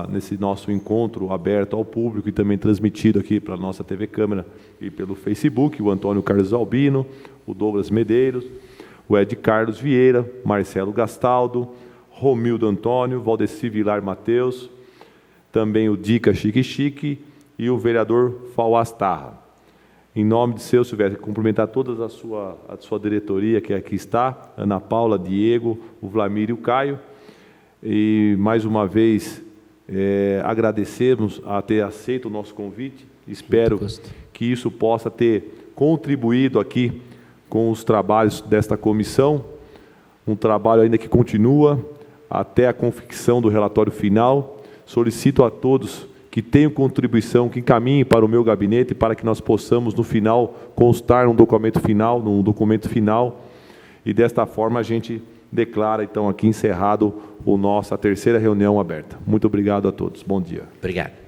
nesse nosso encontro aberto ao público e também transmitido aqui para a nossa TV Câmara e pelo Facebook, o Antônio Carlos Albino, o Douglas Medeiros, o Ed Carlos Vieira, Marcelo Gastaldo, Romildo Antônio, Valdeci Vilar Mateus, também o Dica Chique Chique e o vereador Fauaz Tarra. Em nome de seu, Silvestre, cumprimentar toda a sua diretoria que aqui está, Ana Paula, Diego, o Vlamir e o Caio, e mais uma vez agradecemos a ter aceito o nosso convite. Espero que isso possa ter contribuído aqui com os trabalhos desta comissão, um trabalho ainda que continua até a confecção do relatório final. Solicito a todos que tenham contribuição, que encaminhem para o meu gabinete, para que nós possamos, no final, constar num documento final, e desta forma a gente declara, então, aqui encerrado a terceira reunião aberta. Muito obrigado a todos. Bom dia. Obrigado.